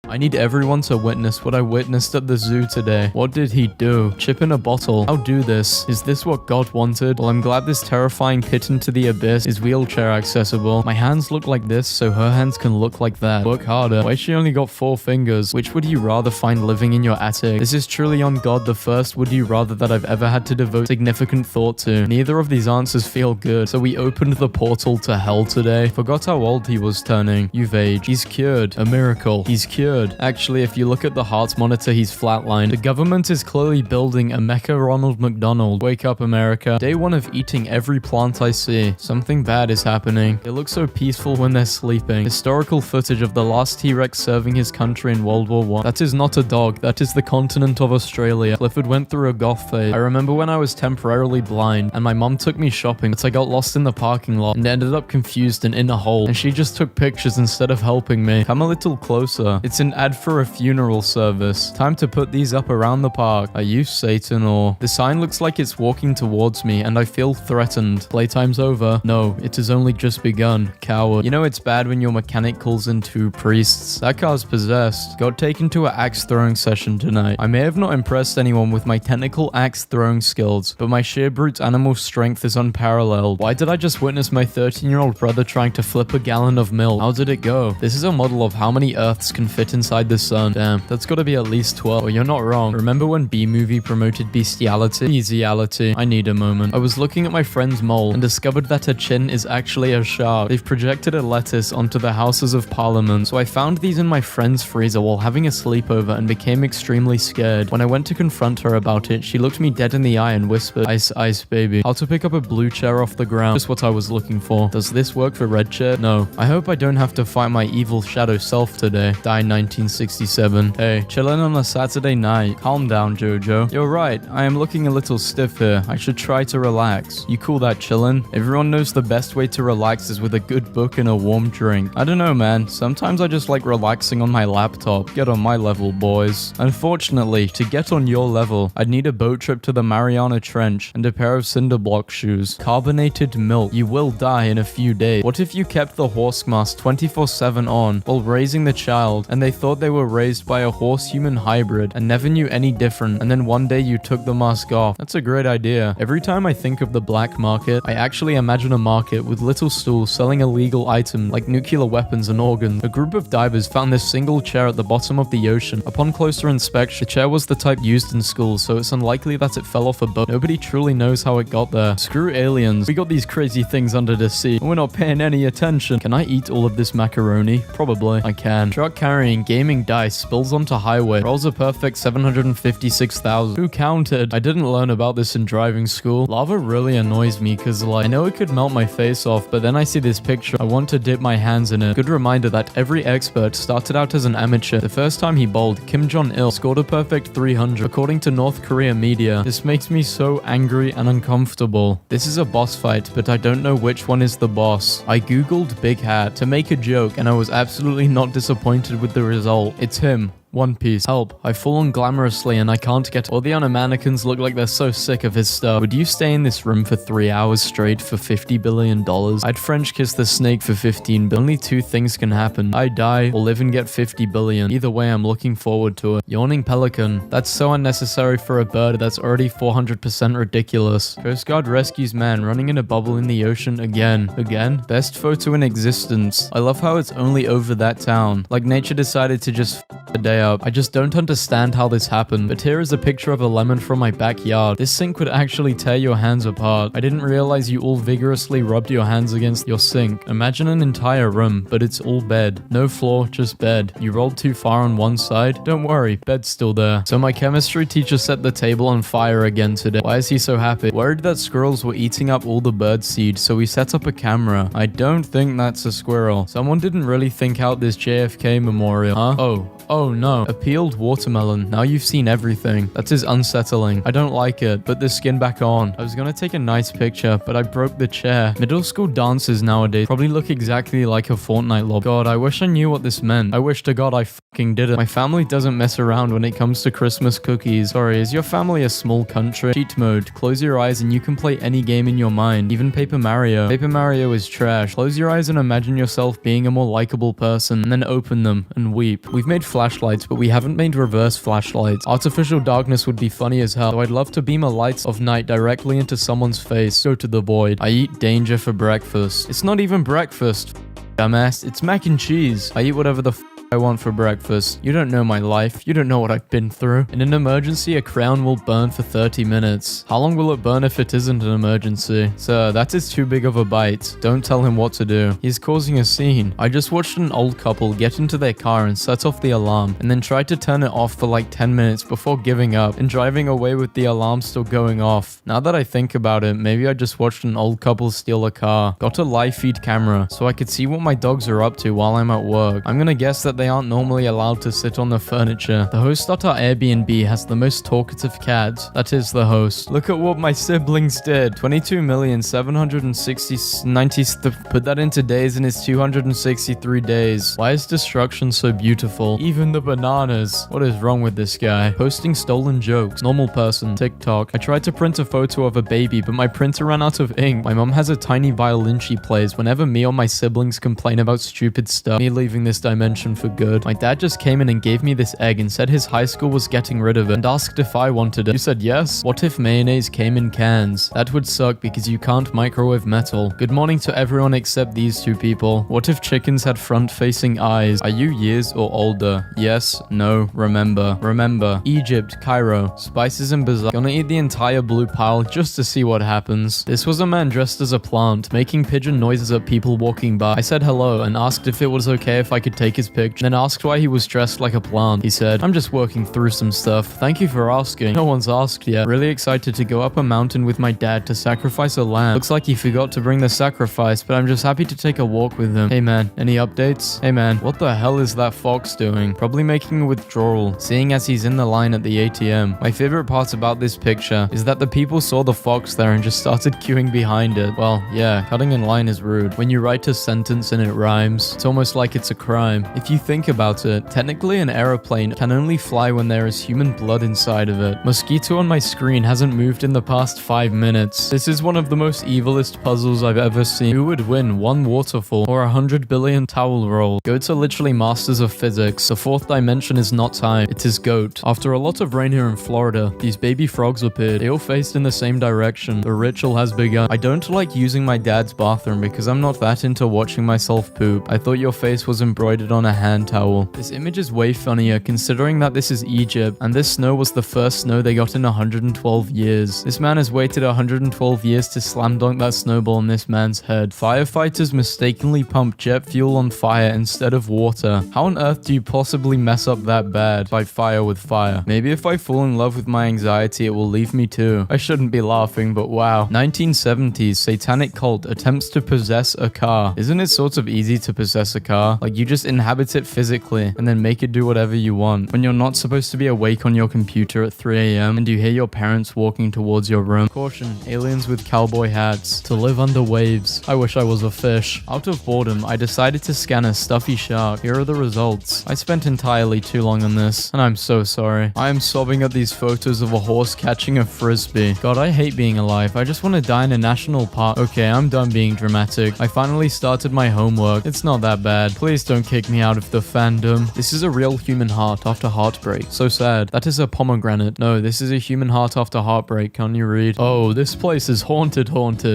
I need everyone to witness what I witnessed at the zoo today. What did he do? Chip in a bottle. I'll do this. Is this what God wanted? Well, I'm glad this terrifying pit into the abyss is wheelchair accessible. My hands look like this, so her hands can look like that. Work harder. Why she only got 4 fingers? Which would you rather find living in your attic? This is truly on God the first would you rather that I've ever had to devote significant thought to. Neither of these answers feel good, so we opened the portal to hell today. Forgot how old he was turning. You've aged. He's cured. A miracle. He's cured. Actually, if you look at the heart monitor, he's flatlined. The government is clearly building a Mecha Ronald McDonald. Wake up, America. Day 1 of eating every plant I see. Something bad is happening. They look so peaceful when they're sleeping. Historical footage of the last T-Rex serving his country in World War I. That is not a dog. That is the continent of Australia. Clifford went through a goth phase. I remember when I was temporarily blind and my mom took me shopping, but I got lost in the parking lot and ended up confused and in a hole, and she just took pictures instead of helping me. Come a little closer. It's an ad for a funeral service. Time to put these up around the park. Are you Satan or... The sign looks like it's walking towards me and I feel threatened. Playtime's over. No, it has only just begun. Coward. You know it's bad when your mechanic calls in 2 priests. That car's possessed. Got taken to an axe throwing session tonight. I may have not impressed anyone with my technical axe throwing skills, but my sheer brute animal strength is unparalleled. Why did I just witness my 13-year-old brother trying to flip a gallon of milk? How did it go? This is a model of how many Earths can fit inside the sun. Damn, that's gotta be at least 12. Well, you're not wrong. Remember when B-Movie promoted bestiality? Easyality. I need a moment. I was looking at my friend's mole and discovered that her chin is actually a shark. They've projected a lettuce onto the Houses of Parliament, so I found these in my friend's freezer while having a sleepover and became extremely scared. When I went to confront her about it, she looked me dead in the eye and whispered, "Ice, ice, baby." How to pick up a blue chair off the ground. Just what I was looking for. Does this work for red chair? No. I hope I don't have to fight my evil shadow self today. Die 1967. Hey, chillin' on a Saturday night. Calm down, Jojo. You're right. I am looking a little stiff here. I should try to relax. You call that chillin'? Everyone knows the best way to relax is with a good book and a warm drink. I don't know, man. Sometimes I just like relaxing on my laptop. Get on my level, boys. Unfortunately, to get on your level, I'd need a boat trip to the Mariana Trench and a pair of cinder block shoes. Carbonated milk. You will die in a few days. What if you kept the horse mask 24/7 on while raising the child and they thought they were raised by a horse-human hybrid and never knew any different, and then one day you took the mask off? That's a great idea. Every time I think of the black market, I actually imagine a market with little stools selling illegal items like nuclear weapons and organs. A group of divers found this single chair at the bottom of the ocean. Upon closer inspection, the chair was the type used in schools, so it's unlikely that it fell off a boat. Nobody truly knows how it got there. Screw aliens. We got these crazy things under the sea, and we're not paying any attention. Can I eat all of this macaroni? Probably. I can. Truck carrying gaming dice spills onto highway. Rolls a perfect 756,000. Who counted? I didn't learn about this in driving school. Lava really annoys me because, like, I know it could melt my face off, but then I see this picture. I want to dip my hands in it. Good reminder that every expert started out as an amateur. The first time he bowled, Kim Jong-il scored a perfect 300, according to North Korea media. This makes me so angry and uncomfortable. This is a boss fight, but I don't know which one is the boss. I googled Big Hat to make a joke, and I was absolutely not disappointed with the result. It's him. One Piece. Help. I fall on glamorously and I can't get... All the other mannequins look like they're so sick of his stuff. Would you stay in this room for 3 hours straight for $50 billion? I'd French kiss the snake for 15 billion. Only 2 things can happen. I die or live and get 50 billion. Either way, I'm looking forward to it. Yawning pelican. That's so unnecessary for a bird that's already 400% ridiculous. Coast Guard rescues man running in a bubble in the ocean again. Again? Best photo in existence. I love how it's only over that town. Like nature decided to just f the day up. I just don't understand how this happened, but here is a picture of a lemon from my backyard. This sink would actually tear your hands apart. I didn't realize you all vigorously rubbed your hands against your sink. Imagine an entire room, but it's all bed. No floor, just bed. You rolled too far on one side? Don't worry, bed's still there. So my chemistry teacher set the table on fire again today. Why is he so happy? Worried that squirrels were eating up all the bird seed, so we set up a camera. I don't think that's a squirrel. Someone didn't really think out this JFK memorial, huh? Oh no. A peeled watermelon. Now you've seen everything. That is unsettling. I don't like it. Put the skin back on. I was gonna take a nice picture, but I broke the chair. Middle school dancers nowadays probably look exactly like a Fortnite lob. God, I wish I knew what this meant. I wish to God I fucking did it. My family doesn't mess around when it comes to Christmas cookies. Sorry, is your family a small country? Cheat mode. Close your eyes and you can play any game in your mind. Even Paper Mario. Paper Mario is trash. Close your eyes and imagine yourself being a more likable person, and then open them and weep. We've made flashlights, but we haven't made reverse flashlights. Artificial darkness would be funny as hell, though I'd love to beam a light of night directly into someone's face. Go to the void. I eat danger for breakfast. It's not even breakfast, dumbass. It's mac and cheese. I eat whatever the I want for breakfast. You don't know my life. You don't know what I've been through. In an emergency, a crown will burn for 30 minutes. How long will it burn if it isn't an emergency? Sir, that is too big of a bite. Don't tell him what to do. He's causing a scene. I just watched an old couple get into their car and set off the alarm, and then tried to turn it off for like 10 minutes before giving up and driving away with the alarm still going off. Now that I think about it, maybe I just watched an old couple steal a car. Got a live feed camera so I could see what my dogs are up to while I'm at work. I'm gonna guess that they aren't normally allowed to sit on the furniture. The host at our Airbnb has the most talkative cat. That is the host. Look at what my siblings did. 22,760,90. Put that into days and it's 263 days. Why is destruction so beautiful? Even the bananas. What is wrong with this guy? Posting stolen jokes. Normal person. TikTok. I tried to print a photo of a baby, but my printer ran out of ink. My mom has a tiny violin she plays whenever me or my siblings complain about stupid stuff. Me leaving this dimension for good. My dad just came in and gave me this egg and said his high school was getting rid of it and asked if I wanted it. You said yes? What if mayonnaise came in cans? That would suck because you can't microwave metal. Good morning to everyone except these two people. What if chickens had front-facing eyes? Are you years or older? Yes, no, remember. Remember. Egypt, Cairo, spices and bazaar. Gonna eat the entire blue pile just to see what happens. This was a man dressed as a plant, making pigeon noises at people walking by. I said hello and asked if it was okay if I could take his picture, then asked why he was dressed like a plant. He said, I'm just working through some stuff. Thank you for asking. No one's asked yet. Really excited to go up a mountain with my dad to sacrifice a lamb. Looks like he forgot to bring the sacrifice, but I'm just happy to take a walk with him. Hey man, any updates? Hey man, what the hell is that fox doing? Probably making a withdrawal, seeing as he's in the line at the ATM. My favorite part about this picture is that the people saw the fox there and just started queuing behind it. Well, yeah, cutting in line is rude. When you write a sentence and it rhymes, it's almost like it's a crime. If you think about it, technically an aeroplane can only fly when there is human blood inside of it. Mosquito on my screen hasn't moved in the past 5 minutes. This is one of the most evilest puzzles I've ever seen. Who would win, one waterfall or 100 billion towel roll? Goats are literally masters of physics. The fourth dimension is not time, it is goat. After a lot of rain here in Florida, these baby frogs appeared. They all faced in the same direction. The ritual has begun. I don't like using my dad's bathroom because I'm not that into watching myself poop. I thought your face was embroidered on a hand towel. This image is way funnier considering that this is Egypt and this snow was the first snow they got in 112 years. This man has waited 112 years to slam dunk that snowball on this man's head. Firefighters mistakenly pump jet fuel on fire instead of water. How on earth do you possibly mess up that bad? Fight fire with fire. Maybe if I fall in love with my anxiety, it will leave me too. I shouldn't be laughing, but wow. 1970s satanic cult attempts to possess a car. Isn't it sort of easy to possess a car? Like you just inhabit it physically and then make it do whatever you want. When you're not supposed to be awake on your computer at 3 a.m. and you hear your parents walking towards your room. Caution, aliens with cowboy hats. To live under waves. I wish I was a fish. Out of boredom, I decided to scan a stuffy shark. Here are the results. I spent entirely too long on this, and I'm so sorry. I am sobbing at these photos of a horse catching a frisbee. God, I hate being alive. I just want to die in a national park. Okay, I'm done being dramatic. I finally started my homework. It's not that bad. Please don't kick me out of the fandom. This is a real human heart after heartbreak. So sad. That is a pomegranate. No, this is a human heart after heartbreak. Can you read? Oh, this place is haunted.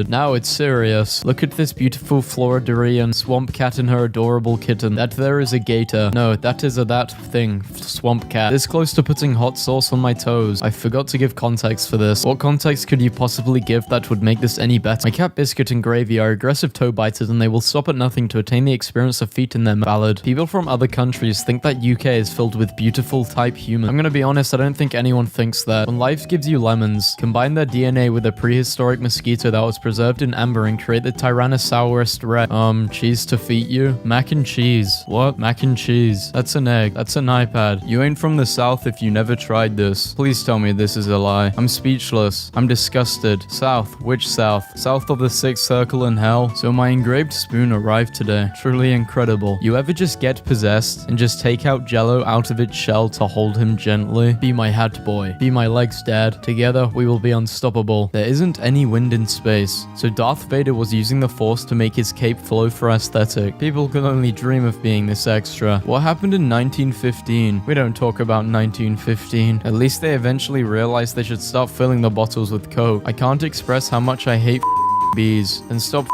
Now it's serious. Look at this beautiful Floridarian swamp cat and her adorable kitten. That there is a gator. No, that is that thing. Swamp cat. This close to putting hot sauce on my toes. I forgot to give context for this. What context could you possibly give that would make this any better? My cat Biscuit and Gravy are aggressive toe biters and they will stop at nothing to attain the experience of feet in their ballad. People from other countries think that UK is filled with beautiful type humans. I'm gonna be honest, I don't think anyone thinks that. When life gives you lemons, combine their DNA with a prehistoric mosquito that was preserved in amber and create the Tyrannosaurus rex. Cheese to feed you? Mac and cheese. What? Mac and cheese. That's an egg. That's an iPad. You ain't from the south if you never tried this. Please tell me this is a lie. I'm speechless. I'm disgusted. South? Which south? South of the sixth circle in hell? So my engraved spoon arrived today. Truly incredible. You ever just get possessed and just take out Jello out of its shell to hold him gently. Be my hat boy. Be my legs, Dad. Together, we will be unstoppable. There isn't any wind in space, so Darth Vader was using the Force to make his cape flow for aesthetic. People can only dream of being this extra. What happened in 1915? We don't talk about 1915. At least they eventually realized they should stop filling the bottles with Coke. I can't express how much I hate bees. And stop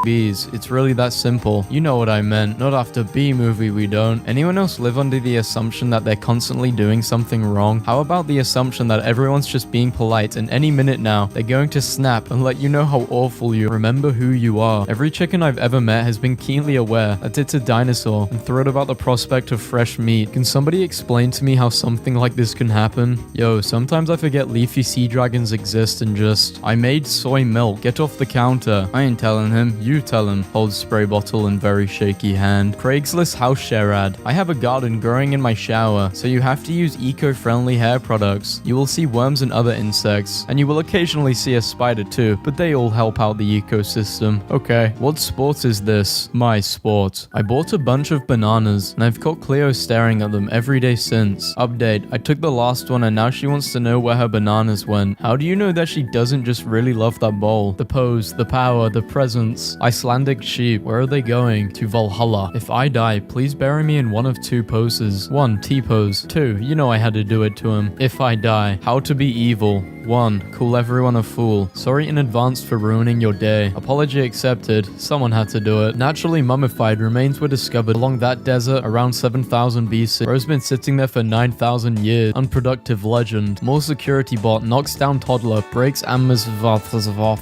bees. It's really that simple. You know what I meant. Not after B movie, we don't. Anyone else live under the assumption that they're constantly doing something wrong? How about the assumption that everyone's just being polite and any minute now they're going to snap and let you know how awful you are? Remember who you are. Every chicken I've ever met has been keenly aware that it's a dinosaur and thrilled about the prospect of fresh meat. Can somebody explain to me how something like this can happen? Yo, sometimes I forget leafy sea dragons exist and just, I made soy milk. Get off the counter. I ain't telling him. You tell him. Holds spray bottle in very shaky hand. Craigslist house share ad. I have a garden growing in my shower, so you have to use eco-friendly hair products. You will see worms and other insects, and you will occasionally see a spider too, but they all help out the ecosystem. Okay, what sport is this? My sport. I bought a bunch of bananas, and I've caught Cleo staring at them every day since. Update, I took the last one and now she wants to know where her bananas went. How do you know that she doesn't just really love that bowl? The pose, the power, the presence. Icelandic sheep, where are they going? To Valhalla. If I die, please bury me in one of two poses. 1. T-pose. 2. You know I had to do it to him. If I die. How to be evil. 1. Call everyone a fool. Sorry in advance for ruining your day. Apology accepted. Someone had to do it. Naturally mummified remains were discovered along that desert around 7000 BC. Bro's been sitting there for 9000 years. Unproductive legend. More security bot knocks down toddler. Breaks Amma's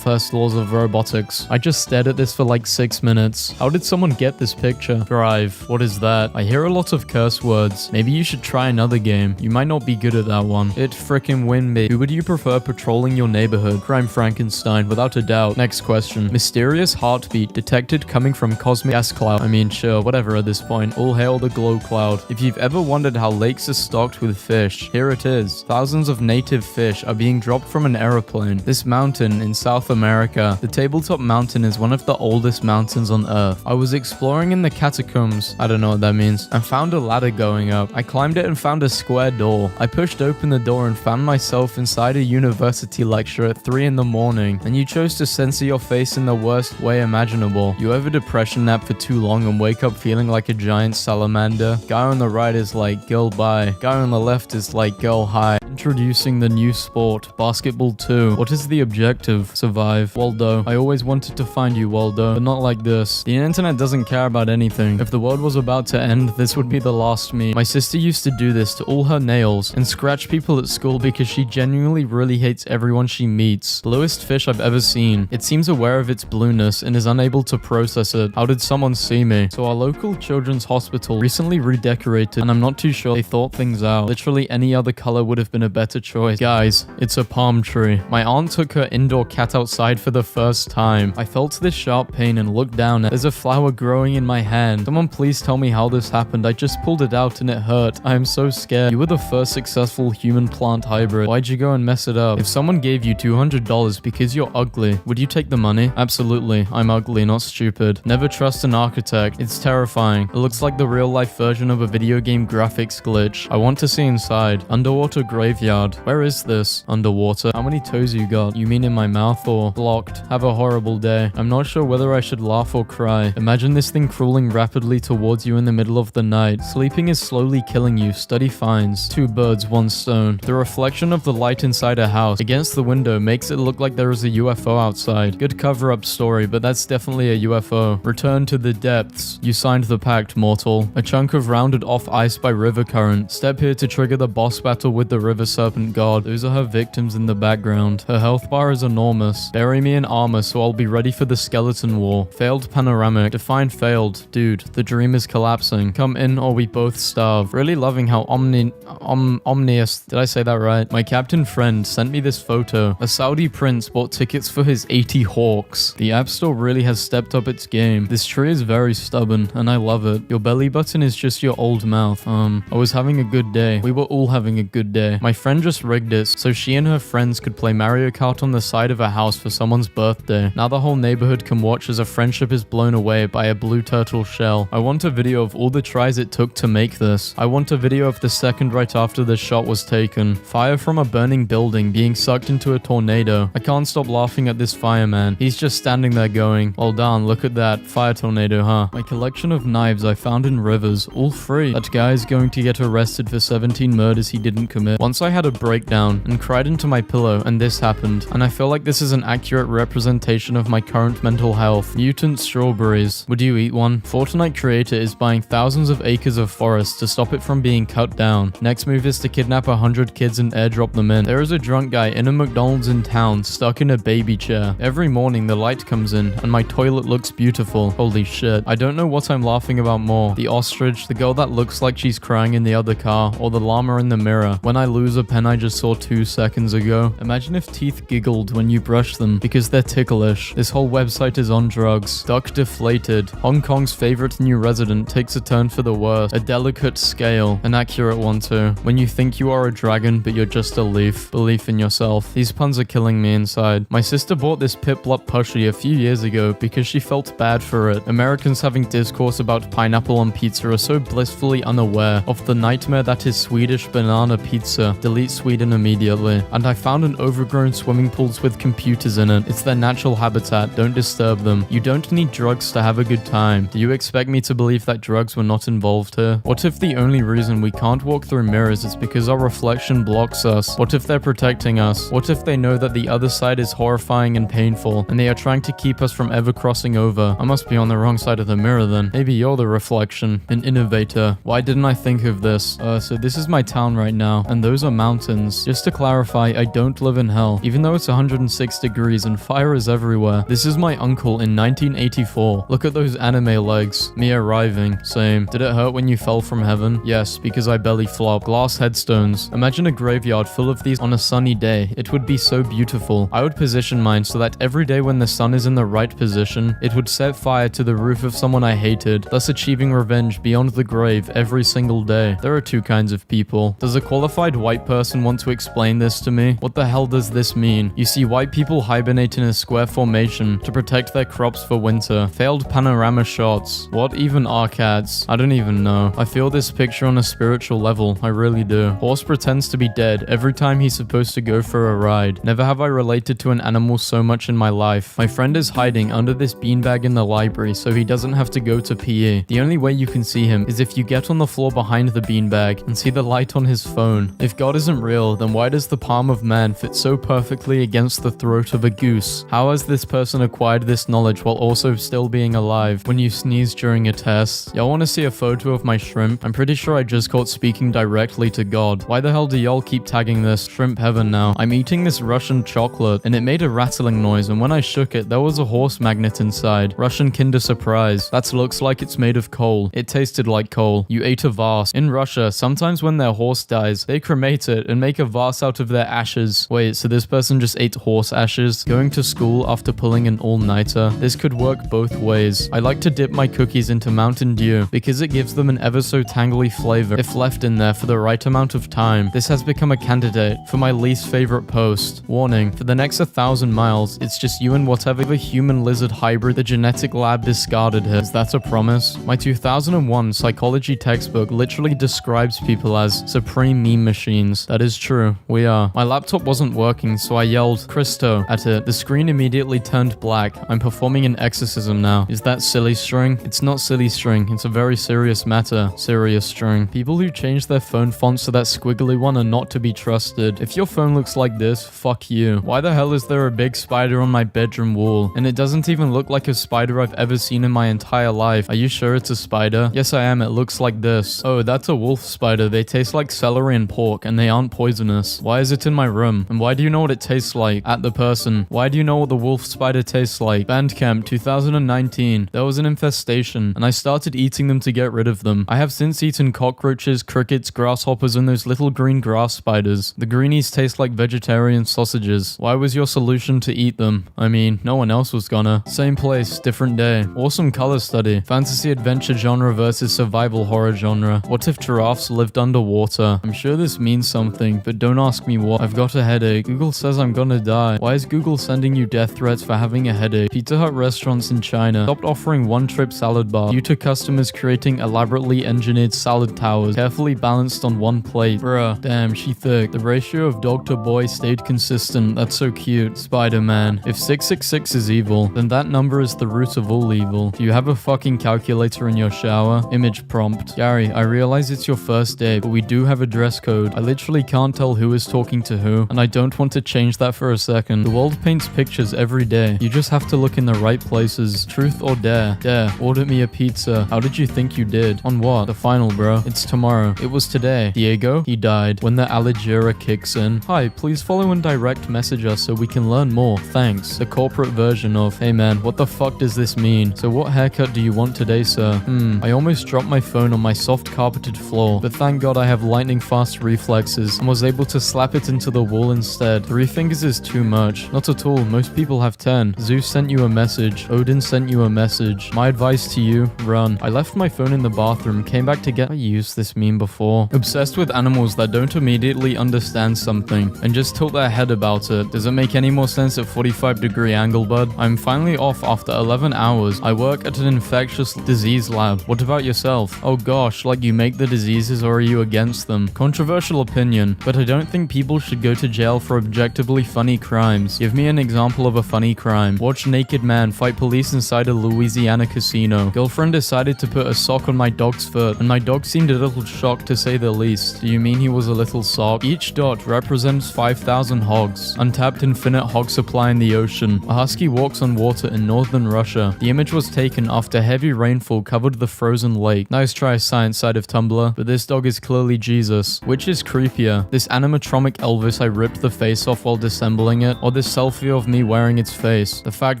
first laws of robotics. I just stared at this for like 6 minutes. How did someone get this picture? Drive. What is that? I hear a lot of curse words. Maybe you should try another game. You might not be good at that one. It frickin' win me. Who would you prefer patrolling your neighborhood? Crime Frankenstein, without a doubt. Next question. Mysterious heartbeat detected coming from cosmic gas cloud. I mean, sure, whatever at this point. All hail the glow cloud. If you've ever wondered how lakes are stocked with fish, here it is. Thousands of native fish are being dropped from an aeroplane. This mountain in South America. The tabletop mountain is one of the oldest mountains on Earth. I was exploring in the catacombs, I don't know what that means, and found a ladder going up. I climbed it and found a square door. I pushed open the door and found myself inside a university lecture at 3 in the morning, and you chose to censor your face in the worst way imaginable. You have a depression nap for too long and wake up feeling like a giant salamander. Guy on the right is like, girl bye. Guy on the left is like, girl hi. Introducing the new sport, basketball 2. What is the objective? Survive. Waldo. I always wanted to find you, Waldo, but not like this. The internet doesn't care about anything. If the world was about to end, this would be the last me. My sister used to do this to all her nails and scratch people at school because she genuinely really hates everyone she meets. Bluest fish I've ever seen. It seems aware of its blueness and is unable to process it. How did someone see me? So our local children's hospital recently redecorated, and I'm not too sure they thought things out. Literally any other color would have been a better choice. Guys, it's a palm tree. My aunt took her indoor cat outside for the first time. I felt this sharp pain and looked down. There's a flower growing in my hand. Someone please tell me how this happened. I just pulled it out and it hurt. I am so scared. You were the first successful human-plant hybrid. Why'd you go and mess it up? If someone gave you $200 because you're ugly, would you take the money? Absolutely. I'm ugly, not stupid. Never trust an architect. It's terrifying. It looks like the real-life version of a video game graphics glitch. I want to see inside. Underwater graveyard. Where is this? Underwater. How many toes you got? You mean in my mouth or blocked? Have a horrible day. I'm not sure whether I should laugh or cry. Imagine this thing crawling rapidly towards you in the middle of the night. Sleeping is slowly killing you. Study finds. 2 birds, 1 stone. The reflection of the light inside a house against the window makes it look like there is a UFO outside. Good cover-up story, but that's definitely a UFO. Return to the depths. You signed the pact, mortal. A chunk of rounded off ice by river current. Step here to trigger the boss battle with the river serpent god. Those are her victims in the background. Her health bar is enormous. Bury me in armor so I'll be ready for the skeleton war. Failed panoramic. Define failed. Dude, the dream is collapsing. Come in or we both starve. Really loving how omnious, did I say that right? My captain friend sent me this photo. A Saudi prince bought tickets for his 80 hawks. The app store really has stepped up its game. This tree is very stubborn and I love it. Your belly button is just your old mouth. I was having a good day. We were all having a good day. My My friend just rigged it so she and her friends could play Mario Kart on the side of a house for someone's birthday. Now the whole neighborhood can watch as a friendship is blown away by a blue turtle shell. I want a video of all the tries it took to make this. I want a video of the second right after the shot was taken. Fire from a burning building being sucked into a tornado. I can't stop laughing at this fireman. He's just standing there going, well done, look at that. Fire tornado, huh? My collection of knives I found in rivers, all free. That guy's going to get arrested for 17 murders he didn't commit. Once I had a breakdown and cried into my pillow and this happened. And I feel like this is an accurate representation of my current mental health. Mutant strawberries. Would you eat one? Fortnite creator is buying thousands of acres of forest to stop it from being cut down. Next move is to kidnap 100 kids and airdrop them in. There is a drunk guy in a McDonald's in town stuck in a baby chair. Every morning the light comes in and my toilet looks beautiful. Holy shit. I don't know what I'm laughing about more. The ostrich, the girl that looks like she's crying in the other car, or the llama in the mirror. When I lose a pen I just saw 2 seconds ago. Imagine if teeth giggled when you brush them because they're ticklish. This whole website is on drugs. Duck deflated. Hong Kong's favorite new resident takes a turn for the worse. A delicate scale. An accurate one too. When you think you are a dragon but you're just a leaf. Belief in yourself. These puns are killing me inside. My sister bought this Piplup plushie a few years ago because she felt bad for it. Americans having discourse about pineapple on pizza are so blissfully unaware of the nightmare that is Swedish banana pizza. Delete Sweden immediately. And I found an overgrown swimming pools with computers in it. It's their natural habitat. Don't disturb them. You don't need drugs to have a good time. Do you expect me to believe that drugs were not involved here? What if the only reason we can't walk through mirrors is because our reflection blocks us? What if they're protecting us? What if they know that the other side is horrifying and painful and they are trying to keep us from ever crossing over? I must be on the wrong side of the mirror then. Maybe you're the reflection. An innovator. Why didn't I think of this? So this is my town right now and those are mountains. Just to clarify, I don't live in hell. Even though it's 106 degrees and fire is everywhere. This is my uncle in 1984. Look at those anime legs. Me arriving. Same. Did it hurt when you fell from heaven? Yes, because I belly flop. Glass headstones. Imagine a graveyard full of these on a sunny day. It would be so beautiful. I would position mine so that every day when the sun is in the right position, it would set fire to the roof of someone I hated, thus achieving revenge beyond the grave every single day. There are 2 kinds of people. Does a qualified white person want to explain this to me? What the hell does this mean? You see white people hibernate in a square formation to protect their crops for winter. Failed panorama shots. What even are cats? I don't even know. I feel this picture on a spiritual level. I really do. Horse pretends to be dead every time he's supposed to go for a ride. Never have I related to an animal so much in my life. My friend is hiding under this beanbag in the library so he doesn't have to go to PE. The only way you can see him is if you get on the floor behind the beanbag and see the light on his phone. If God isn't real, then why does the palm of man fit so perfectly against the throat of a goose? How has this person acquired this knowledge while also still being alive? When you sneeze during a test. Y'all want to see a photo of my shrimp? I'm pretty sure I just caught speaking directly to God. Why the hell do y'all keep tagging this shrimp heaven now? I'm eating this Russian chocolate and it made a rattling noise, and when I shook it there was a horse magnet inside. Russian Kinder Surprise. That looks like it's made of coal. It tasted like coal. You ate a vase. In Russia, sometimes when their horse dies, they cremate it and make a vase out of their ashes. Wait, so this person just ate horse ashes? Going to school after pulling an all-nighter? This could work both ways. I like to dip my cookies into Mountain Dew because it gives them an ever so tangly flavor if left in there for the right amount of time. This has become a candidate for my least favorite post. Warning, for the next 1,000 miles, it's just you and whatever human-lizard hybrid the genetic lab discarded here. Is that a promise? My 2001 psychology textbook literally describes people as supreme meme machines. That is true. We are. My laptop wasn't working, so I yelled Christo at it. The screen immediately turned black. I'm performing an exorcism now. Is that silly string? It's not silly string. It's a very serious matter. Serious string. People who change their phone fonts to that squiggly one are not to be trusted. If your phone looks like this, fuck you. Why the hell is there a big spider on my bedroom wall? And it doesn't even look like a spider I've ever seen in my entire life. Are you sure it's a spider? Yes, I am. It looks like this. Oh, that's a wolf spider. They taste like celery and pork, and they aren't poisonous. Why is it in my room? And why do you know what it tastes like? At the person. Why do you know what the wolf spider tastes like? Bandcamp 2019. There was an infestation, and I started eating them to get rid of them. I have since eaten cockroaches, crickets, grasshoppers, and those little green grass spiders. The greenies taste like vegetarian sausages. Why was your solution to eat them? I mean, no one else was gonna. Same place, different day. Awesome color study. Fantasy adventure genre versus survival horror genre. What if giraffes lived underwater? I'm sure this means learn something, but don't ask me what. I've got a headache. Google says I'm gonna die. Why is Google sending you death threats for having a headache? Pizza Hut restaurants in China stopped offering one-trip salad bar due to customers creating elaborately engineered salad towers, carefully balanced on one plate. Bruh, damn, she thick. The ratio of dog to boy stayed consistent. That's so cute. Spider-Man. If 666 is evil, then that number is the root of all evil. Do you have a fucking calculator in your shower? Image prompt. Gary, I realize it's your first day, but we do have a dress code. I literally can't tell who is talking to who, and I don't want to change that for a second. The world paints pictures every day. You just have to look in the right places. Truth or dare? Dare. Order me a pizza. How did you think you did? On what? The final, bro. It's tomorrow. It was today. Diego? He died. When the Allegra kicks in. Hi, please follow and direct message us so we can learn more. Thanks. The corporate version of, hey man, what the fuck does this mean? So what haircut do you want today, sir? I almost dropped my phone on my soft carpeted floor, but thank God I have lightning fast reflexes and was able to slap it into the wall instead. 3 fingers is too much. Not at all. Most people have 10. Zeus sent you a message. Odin sent you a message. My advice to you, run. I left my phone in the bathroom, came back to get... I used this meme before. Obsessed with animals that don't immediately understand something and just tilt their head about it. Does it make any more sense at 45-degree angle, bud? I'm finally off after 11 hours. I work at an infectious disease lab. What about yourself? Oh gosh, like you make the diseases or are you against them? Controversial opinion, but I don't think people should go to jail for objectively funny crimes. Give me an example of a funny crime. Watch naked man fight police inside a Louisiana casino. Girlfriend decided to put a sock on my dog's foot, and my dog seemed a little shocked to say the least. Do you mean he was a little sock? Each dot represents 5,000 hogs. Untapped infinite hog supply in the ocean. A husky walks on water in northern Russia. The image was taken after heavy rainfall covered the frozen lake. Nice try, science side of Tumblr, but this dog is clearly Jesus. Which is creepier? This animatronic Elvis I ripped the face off while disassembling it, or this selfie of me wearing its face? The fact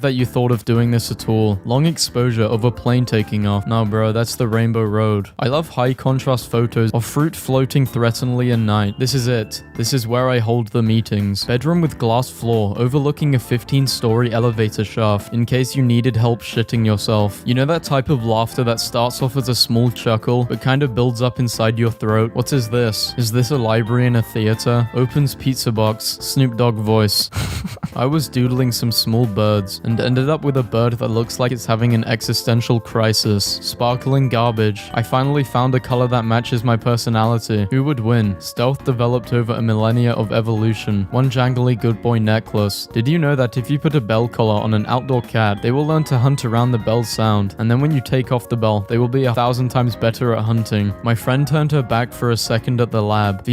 that you thought of doing this at all. Long exposure of a plane taking off. No bro, that's the Rainbow Road. I love high contrast photos of fruit floating threateningly at night. This is it. This is where I hold the meetings. Bedroom with glass floor overlooking a 15-story elevator shaft in case you needed help shitting yourself. You know that type of laughter that starts off as a small chuckle but kind of builds up inside your throat? What is this? Is this a library in a theater? Opens pizza box. Snoop Dogg voice. I was doodling some small birds and ended up with a bird that looks like it's having an existential crisis. Sparkling garbage. I finally found a color that matches my personality. Who would win? Stealth developed over a millennia of evolution. One jangly good boy necklace. Did you know that if you put a bell collar on an outdoor cat, they will learn to hunt around the bell's sound, and then when you take off the bell, they will be 1,000 times better at hunting. My friend turned her back for a second at the lab.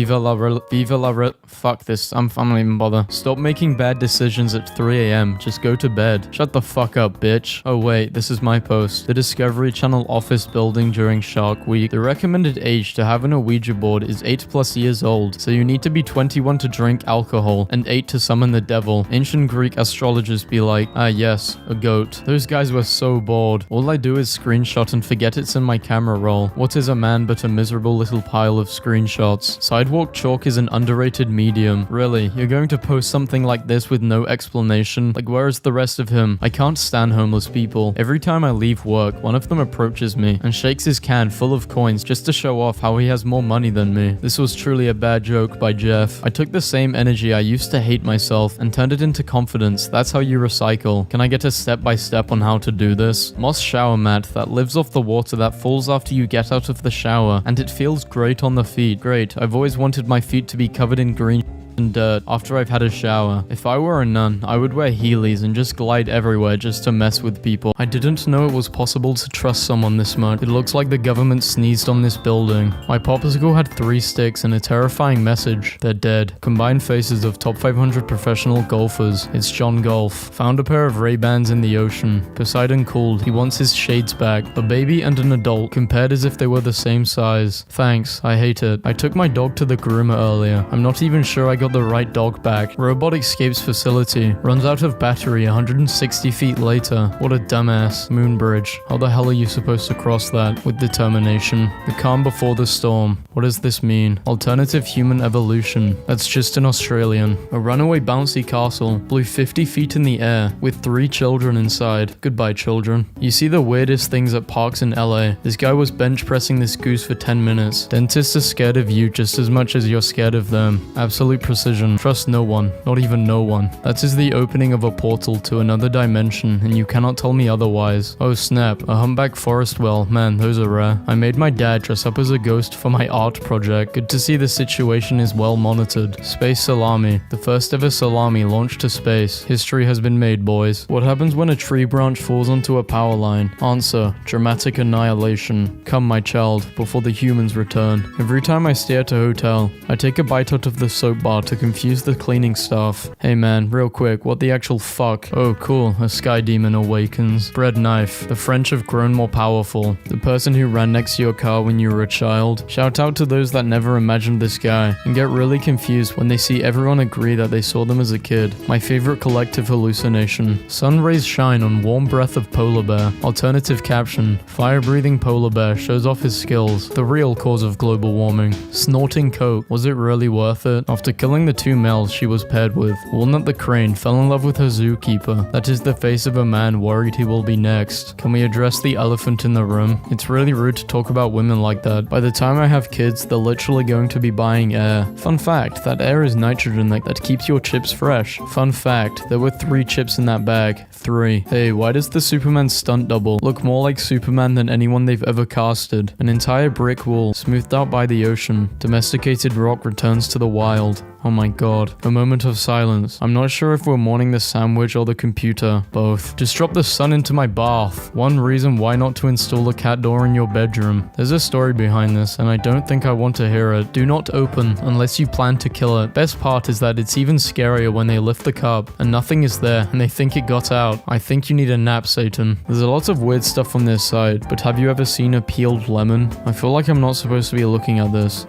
Fuck this. I'm not even bother. Stop making bad decisions at 3 a.m. Just go to bed. Shut the fuck up, bitch. Oh wait, this is my post. The Discovery Channel office building during Shark Week. The recommended age to have an Ouija board is 8+ years old, so you need to be 21 to drink alcohol and 8 to summon the devil. Ancient Greek astrologers be like, ah yes, a goat. Those guys were so bored. All I do is screenshot and forget it's in my camera roll. What is a man but a miserable little pile of screenshots? Sidewalk chalk is an underrated medium. Really, you're going to post something like this with no explanation? Like, where is the rest of him? I can't stand homeless people. Every time I leave work, one of them approaches me and shakes his can full of coins just to show off how he has more money than me. This was truly a bad joke by Jeff. I took the same energy I used to hate myself and turned it into confidence. That's how you recycle. Can I get a step-by-step on how to do this? Moss shower mat that lives off the water that falls after you get out of the shower, and it feels great on the feet. Great. I've always wanted my feet to be covered in green and dirt after I've had a shower. If I were a nun, I would wear Heelys and just glide everywhere just to mess with people. I didn't know it was possible to trust someone this much. It looks like the government sneezed on this building. My popsicle had 3 sticks and a terrifying message. They're dead. Combined faces of top 500 professional golfers. It's John Golf. Found a pair of Ray-Bans in the ocean. Poseidon called. He wants his shades back. A baby and an adult compared as if they were the same size. Thanks. I hate it. I took my dog to the groomer earlier. I'm not even sure I got got the right dog back. Robot escapes facility. Runs out of battery 160 feet later. What a dumbass. Moon bridge. How the hell are you supposed to cross that? With determination. The calm before the storm. What does this mean? Alternative human evolution. That's just an Australian. A runaway bouncy castle. Blew 50 feet in the air. With 3 children inside. Goodbye, children. You see the weirdest things at parks in LA. This guy was bench pressing this goose for 10 minutes. Dentists are scared of you just as much as you're scared of them. Absolute precision. Trust no one. Not even no one. That is the opening of a portal to another dimension, and you cannot tell me otherwise. Oh snap, a humpback forest well. Man, those are rare. I made my dad dress up as a ghost for my art project. Good to see the situation is well monitored. Space salami. The first ever salami launched to space. History has been made, boys. What happens when a tree branch falls onto a power line? Answer: dramatic annihilation. Come, my child, before the humans return. Every time I stay at a hotel, I take a bite out of the soap bar to confuse the cleaning staff. Hey man, real quick, what the actual fuck? Oh cool, a sky demon awakens. Bread knife. The French have grown more powerful. The person who ran next to your car when you were a child. Shout out to those that never imagined this guy and get really confused when they see everyone agree that they saw them as a kid. My favorite collective hallucination. Sun rays shine on warm breath of polar bear. Alternative caption: fire-breathing polar bear shows off his skills. The real cause of global warming. Snorting coke. Was it really worth it? After killing the 2 males she was paired with, Walnut the crane fell in love with her zookeeper. That is the face of a man worried he will be next. Can we address the elephant in the room? It's really rude to talk about women like that. By the time I have kids, they're literally going to be buying air. Fun fact, that air is nitrogen that keeps your chips fresh. Fun fact, there were 3 chips in that bag. 3. Hey, why does the Superman stunt double look more like Superman than anyone they've ever casted? An entire brick wall, smoothed out by the ocean. Domesticated rock returns to the wild. Oh my god. A moment of silence. I'm not sure if we're mourning the sandwich or the computer. Both. Just drop the sun into my bath. One reason why not to install a cat door in your bedroom. There's a story behind this, and I don't think I want to hear it. Do not open unless you plan to kill it. Best part is that it's even scarier when they lift the cup and nothing is there and they think it got out. I think you need a nap, Satan. There's a lot of weird stuff on this side, but have you ever seen a peeled lemon? I feel like I'm not supposed to be looking at this.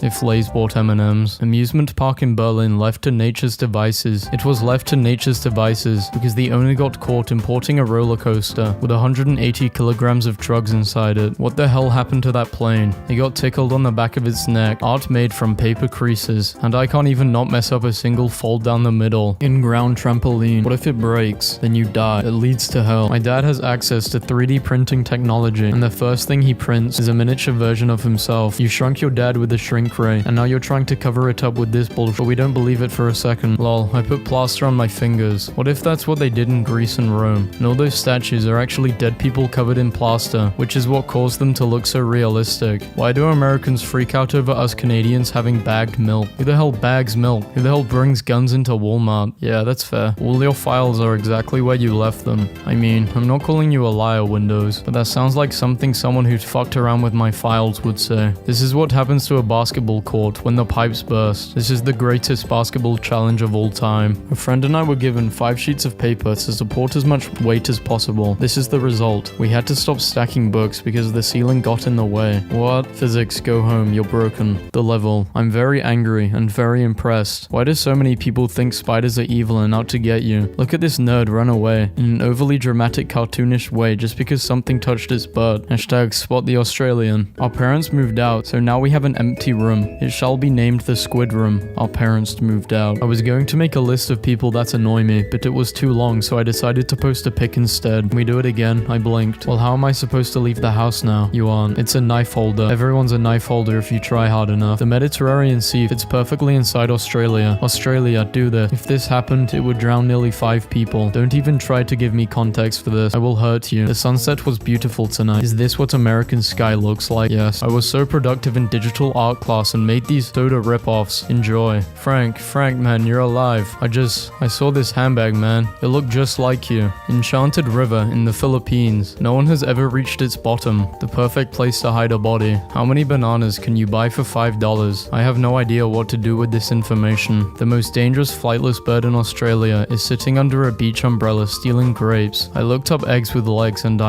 If Lay's bought M&Ms. Amusement park in Berlin left to nature's devices. It was left to nature's devices because the owner got caught importing a roller coaster with 180 kilograms of drugs inside it. What the hell happened to that plane? It got tickled on the back of its neck. Art made from paper creases. And I can't even not mess up a single fold down the middle. In-ground trampoline. What if it breaks? Then you die. It leads to hell. My dad has access to 3D printing technology, and the first thing he prints is a miniature version of himself. You shrunk your dad with a shrink ray, and now you're trying to cover it up with this bullshit. But we don't believe it for a second. Lol, I put plaster on my fingers. What if that's what they did in Greece and Rome? And all those statues are actually dead people covered in plaster, which is what caused them to look so realistic. Why do Americans freak out over us Canadians having bagged milk? Who the hell bags milk? Who the hell brings guns into Walmart? Yeah, that's fair. All your files are exactly where you left them. I mean, I'm not calling you a liar, Windows, but that sounds like something someone who'd fucked around with my files would say. This is what happens to a basketball court when the pipes burst. This is the greatest basketball challenge of all time. A friend and I were given 5 sheets of paper to support as much weight as possible. This is the result. We had to stop stacking books because the ceiling got in the way. What? Physics, go home, you're broken. The level. I'm very angry and very impressed. Why do so many people think spiders are evil and out to get you? Look at this nerd run away in an overly dramatic cartoonish way just because something touched its butt. Hashtag spot the Australian. Our parents moved out, so now we have an empty room. It shall be named the Squid Room. Our parents moved out. I was going to make a list of people that annoy me, but it was too long, so I decided to post a pic instead. Can we do it again? I blinked. Well, how am I supposed to leave the house now? You aren't. It's a knife holder. Everyone's a knife holder if you try hard enough. The Mediterranean Sea fits perfectly inside Australia. Australia, do this. If this happened, it would drown nearly 5 people. Don't even try to give me context for this. I will hurt you. The sunset was beautiful tonight. Is this what American sky looks like? Yes. I was so productive in digital art class and made these soda ripoffs. Enjoy. Frank, man, you're alive. I saw this handbag, man. It looked just like you. Enchanted River in the Philippines. No one has ever reached its bottom. The perfect place to hide a body. How many bananas can you buy for $5? I have no idea what to do with this information. The most dangerous flightless bird in Australia is sitting under a beach umbrella stealing grapes. I looked up eggs with legs and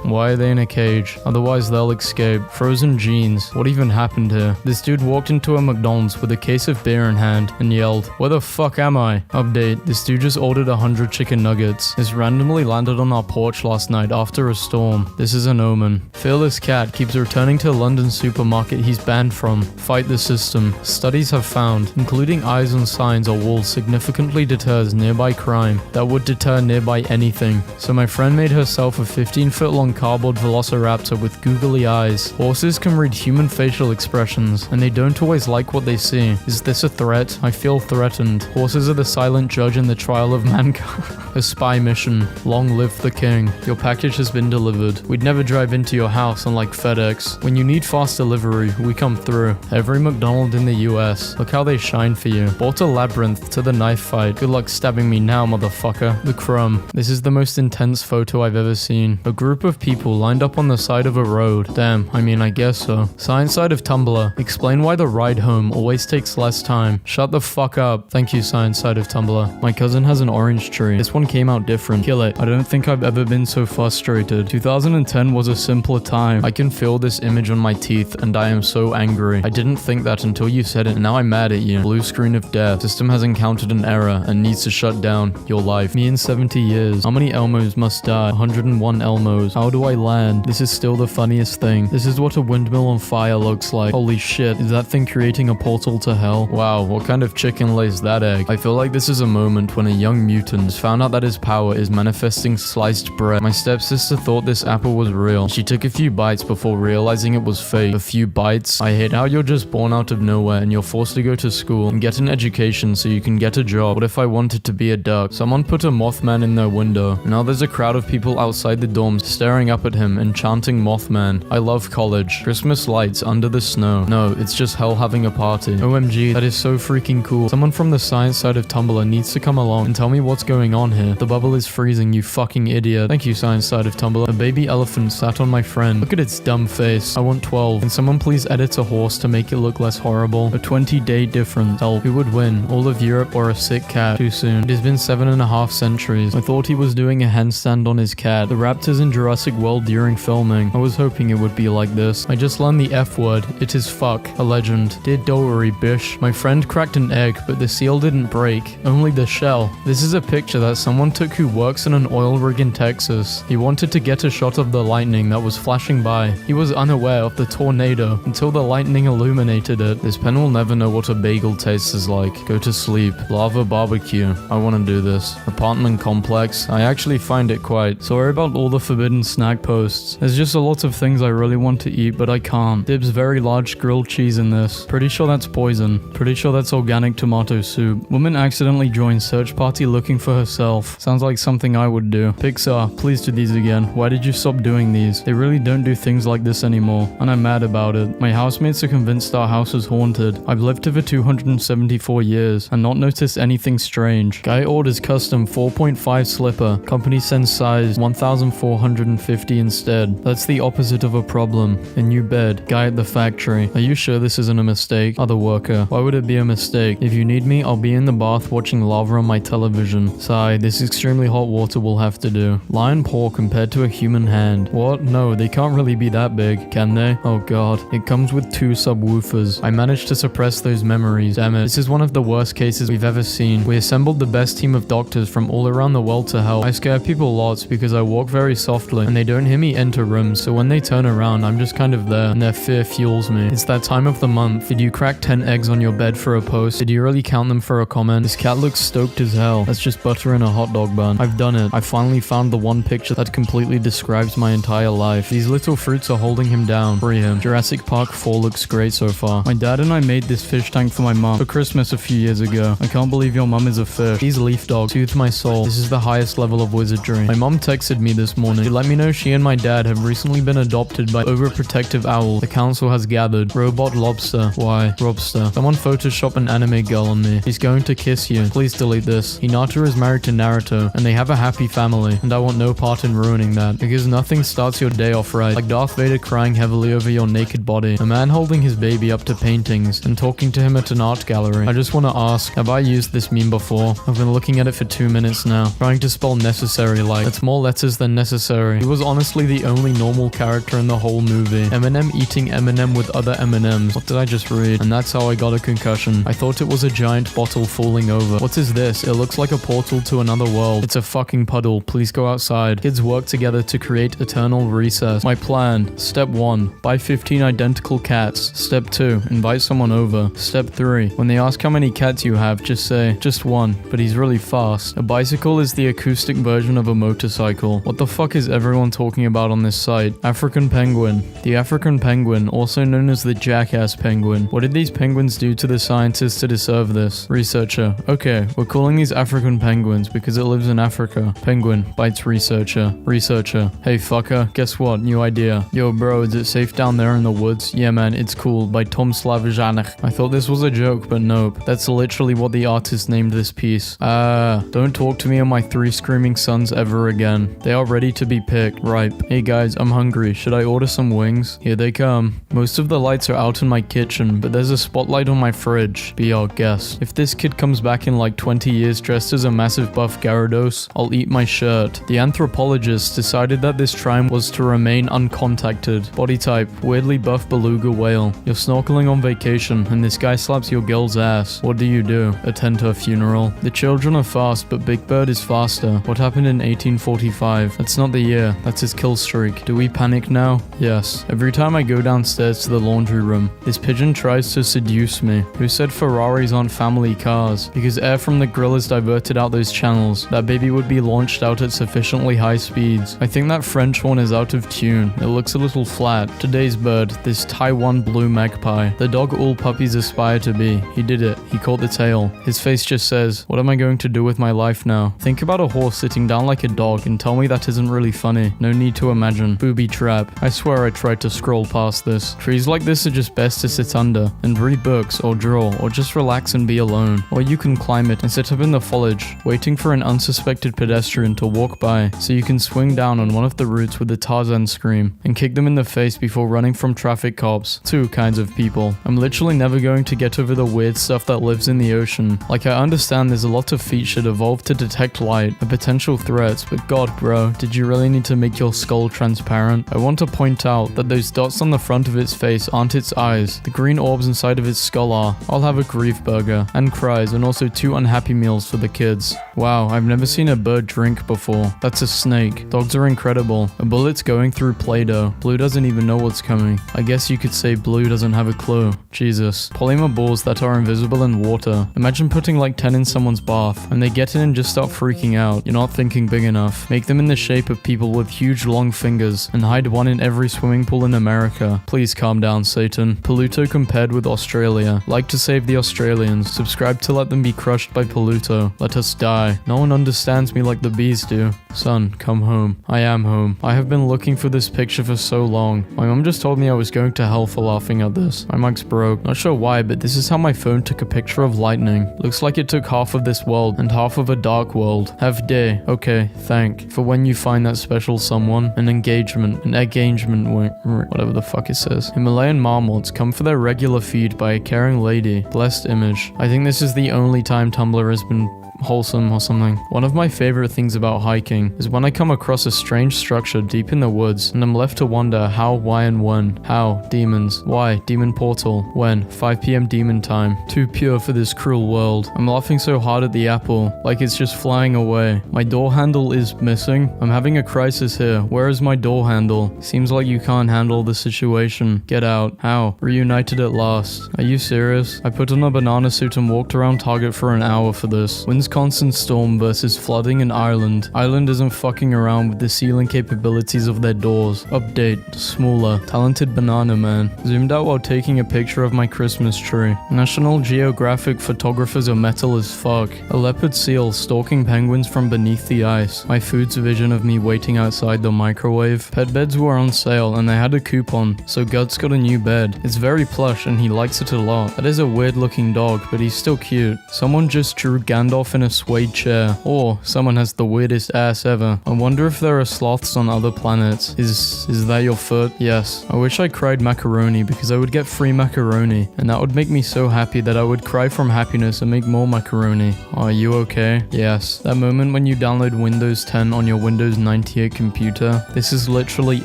why are they in a cage? Otherwise they'll escape. Frozen jeans. What even happened here? This dude walked into a McDonald's with a case of beer in hand and yelled, "Where the fuck am I?" Update, this dude just ordered 100 chicken nuggets. This randomly landed on our porch last night after a storm. This is an omen. Fearless cat keeps returning to London supermarket he's banned from. Fight the system. Studies have found, including eyes on signs or walls, significantly deters nearby crime. That would deter nearby anything. So my friend made herself a 15-foot long cardboard velociraptor with googly eyes. Horses can read human facial expressions, and they don't always like what they see. Is this a threat? I feel threatened. Horses are the silent judge in the trial of mankind. A spy mission. Long live the king. Your package has been delivered. We'd never drive into your house unlike FedEx. When you need fast delivery, we come through. Every McDonald's in the US. Look how they shine for you. Bought a labyrinth to the knife fight. Good luck stabbing me now, motherfucker. The crumb. This is the most intense photo I've ever seen. A group of people lined up on the side of a road. Damn, I mean, I guess so. Science side of Tumblr. Explain why the ride home always takes less time. Shut the fuck up. Thank you, science side of Tumblr. My cousin has an orange tree. This one came out different. Kill it. I don't think I've ever been so frustrated. 2010 was a simpler time. I can feel this image on my teeth and I am so angry. I didn't think that until you said it and now I'm mad at you. Blue screen of death. System has encountered an error and needs to shut down your life. Me in 70 years. How many Elmos must die? 101 Elmos. How do I land? This is still the funniest thing. This is what a windmill on fire looks like. Holy shit. Is that thing creating a portal to hell? Wow, what kind of chicken lays that egg? I feel like this is a moment when a young mutant found out that his power is manifesting sliced bread. My stepsister thought this apple was real. She took a few bites before realizing it was fake. A few bites? I hate how you're just born out of nowhere and you're forced to go to school and get an education so you can get a job. What if I wanted to be a duck? Someone put a Mothman in their window. Now there's a crowd of people outside the dorms staring up at him and chanting Mothman. I love college. Christmas lights under the snow. No, it's just hell having a party. OMG, that is so freaking cool. Someone from the science side of Tumblr needs to come along and tell me what's going on here. The bubble is freezing, you fucking idiot. Thank you, science side of Tumblr. A baby elephant sat on my friend. Look at its dumb face. I want 12. Can someone please edit a horse to make it look less horrible? A 20-day difference. Help. Who would win? All of Europe or a sick cat? Too soon. It has been 7.5 centuries. I thought he was doing a handstand on his cat. The raptors in Jurassic World during filming. I was hoping it would be like this. I just learned the F word. It is fuck. A legend. Dear don't worry, bish. My friend cracked an egg, but the seal didn't break. Only the shell. This is a picture that someone took who works in an oil rig in Texas. He wanted to get a shot of the lightning that was flashing by. He was unaware of the tornado until the lightning illuminated it. This pen will never know what a bagel tastes like. Go to sleep. Lava barbecue. I want to do this. Apartment complex. I actually find it quite. Sorry about all the forbidden snack posts. There's just a lot of things I really want to eat, but I can't. Dibs very large grilled cheese in this. Pretty sure that's poison. Pretty sure that's organic tomato soup. Woman accidentally joined search party looking for herself. Sounds like something I would do. Pixar, please do these again. Why did you stop doing these? They really don't do things like this anymore, and I'm mad about it. My housemates are convinced our house is haunted. I've lived here for 274 years and not noticed anything strange. Guy orders custom 4.5 slipper. Company sends size 1450 instead. That's the opposite of a problem. A new bed. Guy at the factory. Are you sure this isn't a mistake? Other worker. Why would it be a mistake? If you need me, I'll be in the bath watching lava on my television. Sigh, this extremely hot water will have to do. Lion paw compared to a human hand. What? No, they can't really be that big, can they? Oh god. It comes with 2 subwoofers. I managed to suppress those memories. Damn it. This is one of the worst cases we've ever seen. We assembled the best team of doctors from all around the world to help. I scare people lots because I walk very softly and they don't hear me enter rooms, so when they turn around, I'm just kind of there and their fear fuels me. It's that time of the month. Did you crack 10 eggs on your bed for a post? Did you really count them for a comment? This cat looks stoked as hell. That's just butter in a hot dog bun. I've done it. I finally found the one picture that completely describes my entire life. These little fruits are holding him down. Free him. Jurassic Park 4 looks great so far. My dad and I made this fish tank for my mom for Christmas a few years ago. I can't believe your mom is a fish. These leaf dogs soothe my soul. This is the highest level of wizardry. My mom texted me this morning to let me know she and my dad have recently been adopted by overprotective owl. The council has gathered. Robot lobster. Why? Robster. Someone Photoshop an anime girl on me. He's going to kiss you. Please delete this. Hinata is married to Naruto, and they have a happy family, and I want no part in ruining that, because nothing starts your day off right. Like Darth Vader crying heavily over your naked body. A man holding his baby up to paintings, and talking to him at an art gallery. I just want to ask, have I used this meme before? I've been looking at it for 2 minutes now, trying to spell necessary like. That's more letters than necessary. He was honestly the only normal character in the whole movie. Eminem eating Eminem with other M&Ms. What did I just read? And that's how I got a concussion. discussion. I thought it was a giant bottle falling over. What is this? It looks like a portal to another world. It's a fucking puddle. Please go outside. Kids work together to create eternal recess. My plan. Step 1. Buy 15 identical cats. Step 2. Invite someone over. Step 3. When they ask how many cats you have, just say, just one, but he's really fast. A bicycle is the acoustic version of a motorcycle. What the fuck is everyone talking about on this site? African penguin. The African penguin, also known as the jackass penguin. What did these penguins do to the scientists to deserve this? Researcher. Okay, we're calling these African penguins because it lives in Africa. Penguin bites researcher. Researcher. Hey fucker, guess what? New idea. Yo bro, is it safe down there in the woods? Yeah man, it's cool. By Tom Slavijanek. I thought this was a joke, but nope. That's literally what the artist named this piece. Don't talk to me on my 3 screaming sons ever again. They are ready to be picked. Ripe. Hey guys, I'm hungry. Should I order some wings? Here they come. Most of the lights are out in my kitchen, but there's a spotlight on my fridge. Be our guest. If this kid comes back in like 20 years dressed as a massive buff Gyarados, I'll eat my shirt. The anthropologist decided that this trime was to remain uncontacted. Body type, weirdly buff beluga whale. You're snorkeling on vacation, and this guy slaps your girl's ass. What do you do? Attend her funeral. The children are fast, but Big Bird is faster. What happened in 1845? That's not the year. That's his kill streak. Do we panic now? Yes. Every time I go downstairs to the laundry room, this pigeon tries to seduce me. Who said Ferraris aren't family cars? Because air from the grill has diverted out those channels. That baby would be launched out at sufficiently high speeds. I think that French one is out of tune. It looks a little flat. Today's bird, this Taiwan blue magpie. The dog all puppies aspire to be. He did it. He caught the tail. His face just says, what am I going to do with my life now? Think about a horse sitting down like a dog and tell me that isn't really funny. No need to imagine. Booby trap. I swear I tried to scroll past this. Trees like this are just best to sit under and read books or draw or just relax and be alone. Or you can climb it and sit up in the foliage, waiting for an unsuspected pedestrian to walk by so you can swing down on one of the roots with the Tarzan scream and kick them in the face before running from traffic cops. 2 kinds of people. I'm literally never going to get over the weird stuff that lives in the ocean. Like I understand there's a lot of feet that evolved to detect light and potential threats, but god bro, did you really need to make your skull transparent? I want to point out that those dots on the front of its face aren't its eyes. The green orbs inside of its skull are. I'll have a grief burger and cries and also 2 unhappy meals for the kids. Wow, I've never seen a bird drink before. That's a snake. Dogs are incredible. A bullet's going through Play-Doh. Blue doesn't even know what's coming. I guess you could say Blue doesn't have a clue. Jesus. Polymer balls that are invisible in water. Imagine putting like 10 in someone's bath and they get in and just start freaking out. You're not thinking big enough. Make them in the shape of people with huge long fingers and hide one in every swimming pool in America. Please calm down, Satan. Pluto compared with Australia. Like to save the Australians. Subscribe to let them be crushed by Pluto. Let us die. No one understands me like the bees do. Son, come home. I am home. I have been looking for this picture for so long. My mom just told me I was going to hell for laughing at this. My mic's broke. Not sure why, but this is how my phone took a picture of lightning. Looks like it took half of this world and half of a dark world. Have day. Okay, thank. For when you find that special someone. An engagement. Whatever the fuck it says. Himalayan marmots come for their regular feed by a caring lady. Blessed image. I think this is the only time Tumblr has been wholesome or something. One of my favorite things about hiking is when I come across a strange structure deep in the woods and I'm left to wonder how, why, and when. How? Demons. Why? Demon portal. When? 5 p.m. demon time. Too pure for this cruel world. I'm laughing so hard at the apple, like it's just flying away. My door handle is missing. I'm having a crisis here. Where is my door handle? Seems like you can't handle the situation. Get out. How? Reunited at last. Are you serious? I put on a banana suit and walked around Target for an hour for this. Wisconsin storm versus flooding in Ireland. Ireland isn't fucking around with the sealing capabilities of their doors. Update. Smaller. Talented banana man. Zoomed out while taking a picture of my Christmas tree. National Geographic photographers are metal as fuck. A leopard seal stalking penguins from beneath the ice. My food's vision of me waiting outside the microwave. Pet beds were on sale and they had a coupon, so Guts got a new bed. It's very plush and he likes it a lot. That is a weird looking dog, but he's still cute. Someone just drew Gandalf in in a suede chair. Or someone has the weirdest ass ever. I wonder if there are sloths on other planets. Is that your foot? Yes. I wish I cried macaroni because I would get free macaroni, and that would make me so happy that I would cry from happiness and make more macaroni. Are you okay? Yes. That moment when you download Windows 10 on your Windows 98 computer, this is literally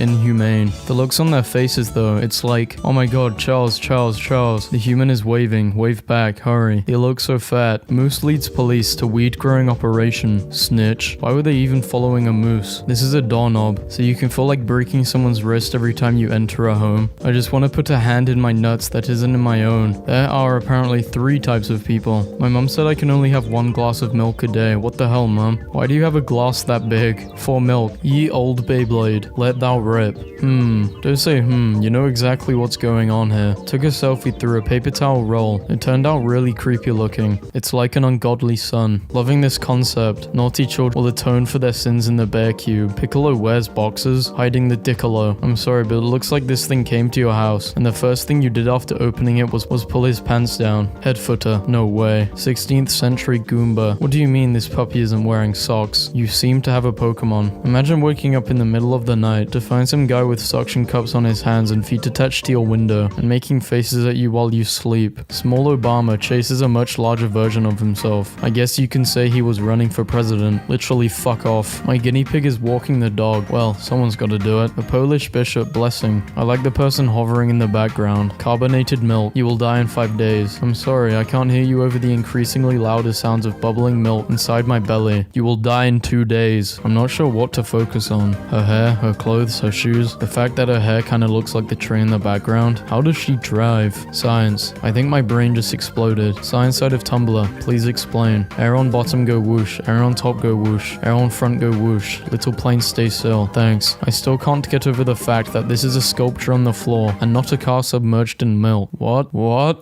inhumane. The looks on their faces though, it's like, oh my god, Charles. The human is waving. Wave back, hurry. They look so fat. Moose leads police to weed growing operation. Snitch. Why were they even following a moose? This is a doorknob, so you can feel like breaking someone's wrist every time you enter a home. I just want to put a hand in my nuts that isn't in my own. There are apparently 3 types of people. My mum said I can only have 1 glass of milk a day. What the hell, mum? Why do you have a glass that big? For milk. Ye old Beyblade. Let thou rip. Don't say you know exactly what's going on here. Took a selfie through a paper towel roll. It turned out really creepy looking. It's like an ungodly son. Loving this concept. Naughty children will atone for their sins in the bear cube. Piccolo wears boxers, hiding the diccolo. I'm sorry, but it looks like this thing came to your house, and the first thing you did after opening it was pull his pants down. Head footer. No way. 16th century Goomba. What do you mean this puppy isn't wearing socks? You seem to have a Pokemon. Imagine waking up in the middle of the night to find some guy with suction cups on his hands and feet attached to your window and making faces at you while you sleep. Small Obama chases a much larger version of himself. I guess you can say he was running for president. Literally fuck off. My guinea pig is walking the dog. Well, someone's gotta do it. A Polish bishop, blessing. I like the person hovering in the background. Carbonated milk. You will die in 5 days. I'm sorry, I can't hear you over the increasingly louder sounds of bubbling milk inside my belly. You will die in 2 days. I'm not sure what to focus on. Her hair, her clothes, her shoes. The fact that her hair kinda looks like the tree in the background. How does she drive? Science. I think my brain just exploded. Science side of Tumblr. Please explain. Air on bottom go whoosh. Air on top go whoosh. Air on front go whoosh. Little plane stay still. Thanks. I still can't get over the fact that this is a sculpture on the floor and not a car submerged in milk. What?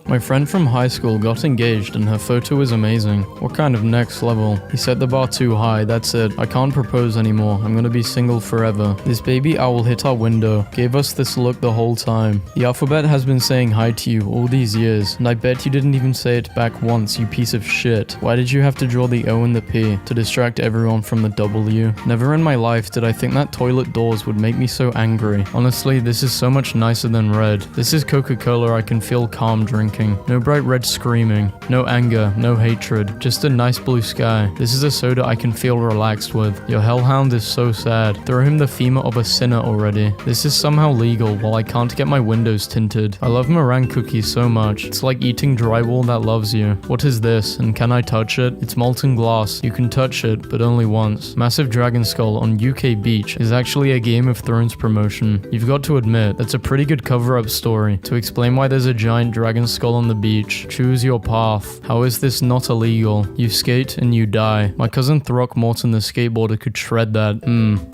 My friend from high school got engaged and her photo is amazing. What kind of next level? He set the bar too high. That's it. I can't propose anymore. I'm gonna be single forever. This baby owl hit our window. Gave us this look the whole time. The alphabet has been saying hi to you all these years, and I bet you didn't even say it back once, you piece of shit. Why did you have to draw the O and the P? To distract everyone from the W? Never in my life did I think that toilet doors would make me so angry. Honestly, this is so much nicer than red. This is Coca-Cola I can feel calm drinking. No bright red screaming. No anger. No hatred. Just a nice blue sky. This is a soda I can feel relaxed with. Your hellhound is so sad. Throw him the femur of a sinner already. This is somehow legal while I can't get my windows tinted. I love meringue cookies so much. It's like eating drywall that loves you. What is this, and can I touch it? It's molten glass. You can touch it, but only once. Massive dragon skull on UK beach is actually a Game of Thrones promotion. You've got to admit, that's a pretty good cover-up story to explain why there's a giant dragon skull on the beach. Choose your path. How is this not illegal? You skate and you die. My cousin Throckmorton the skateboarder could shred that.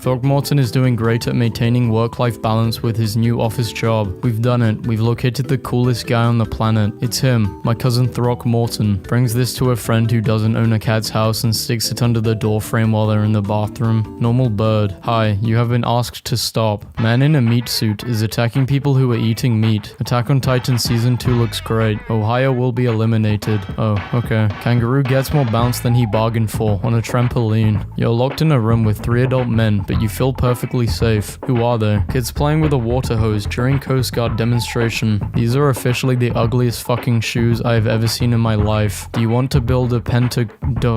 Throckmorton is doing great at maintaining work-life balance with his new office job. We've done it. We've located the coolest guy on the planet. It's him, my cousin Throckmorton. Brings this to a friend who doesn't own a cat's house and sticks it under the door frame while they're in the bathroom. Normal bird. Hi, you have been asked to stop. Man in a meat suit is attacking people who are eating meat. Attack on Titan Season 2 looks great. Ohio will be eliminated. Oh, okay. Kangaroo gets more bounce than he bargained for on a trampoline. You're locked in a room with 3 adult men, but you feel perfectly safe. Who are they? Kids playing with a water hose during Coast Guard demonstration. These are officially the ugliest fucking shoes I have ever seen in my life. Do you want to build a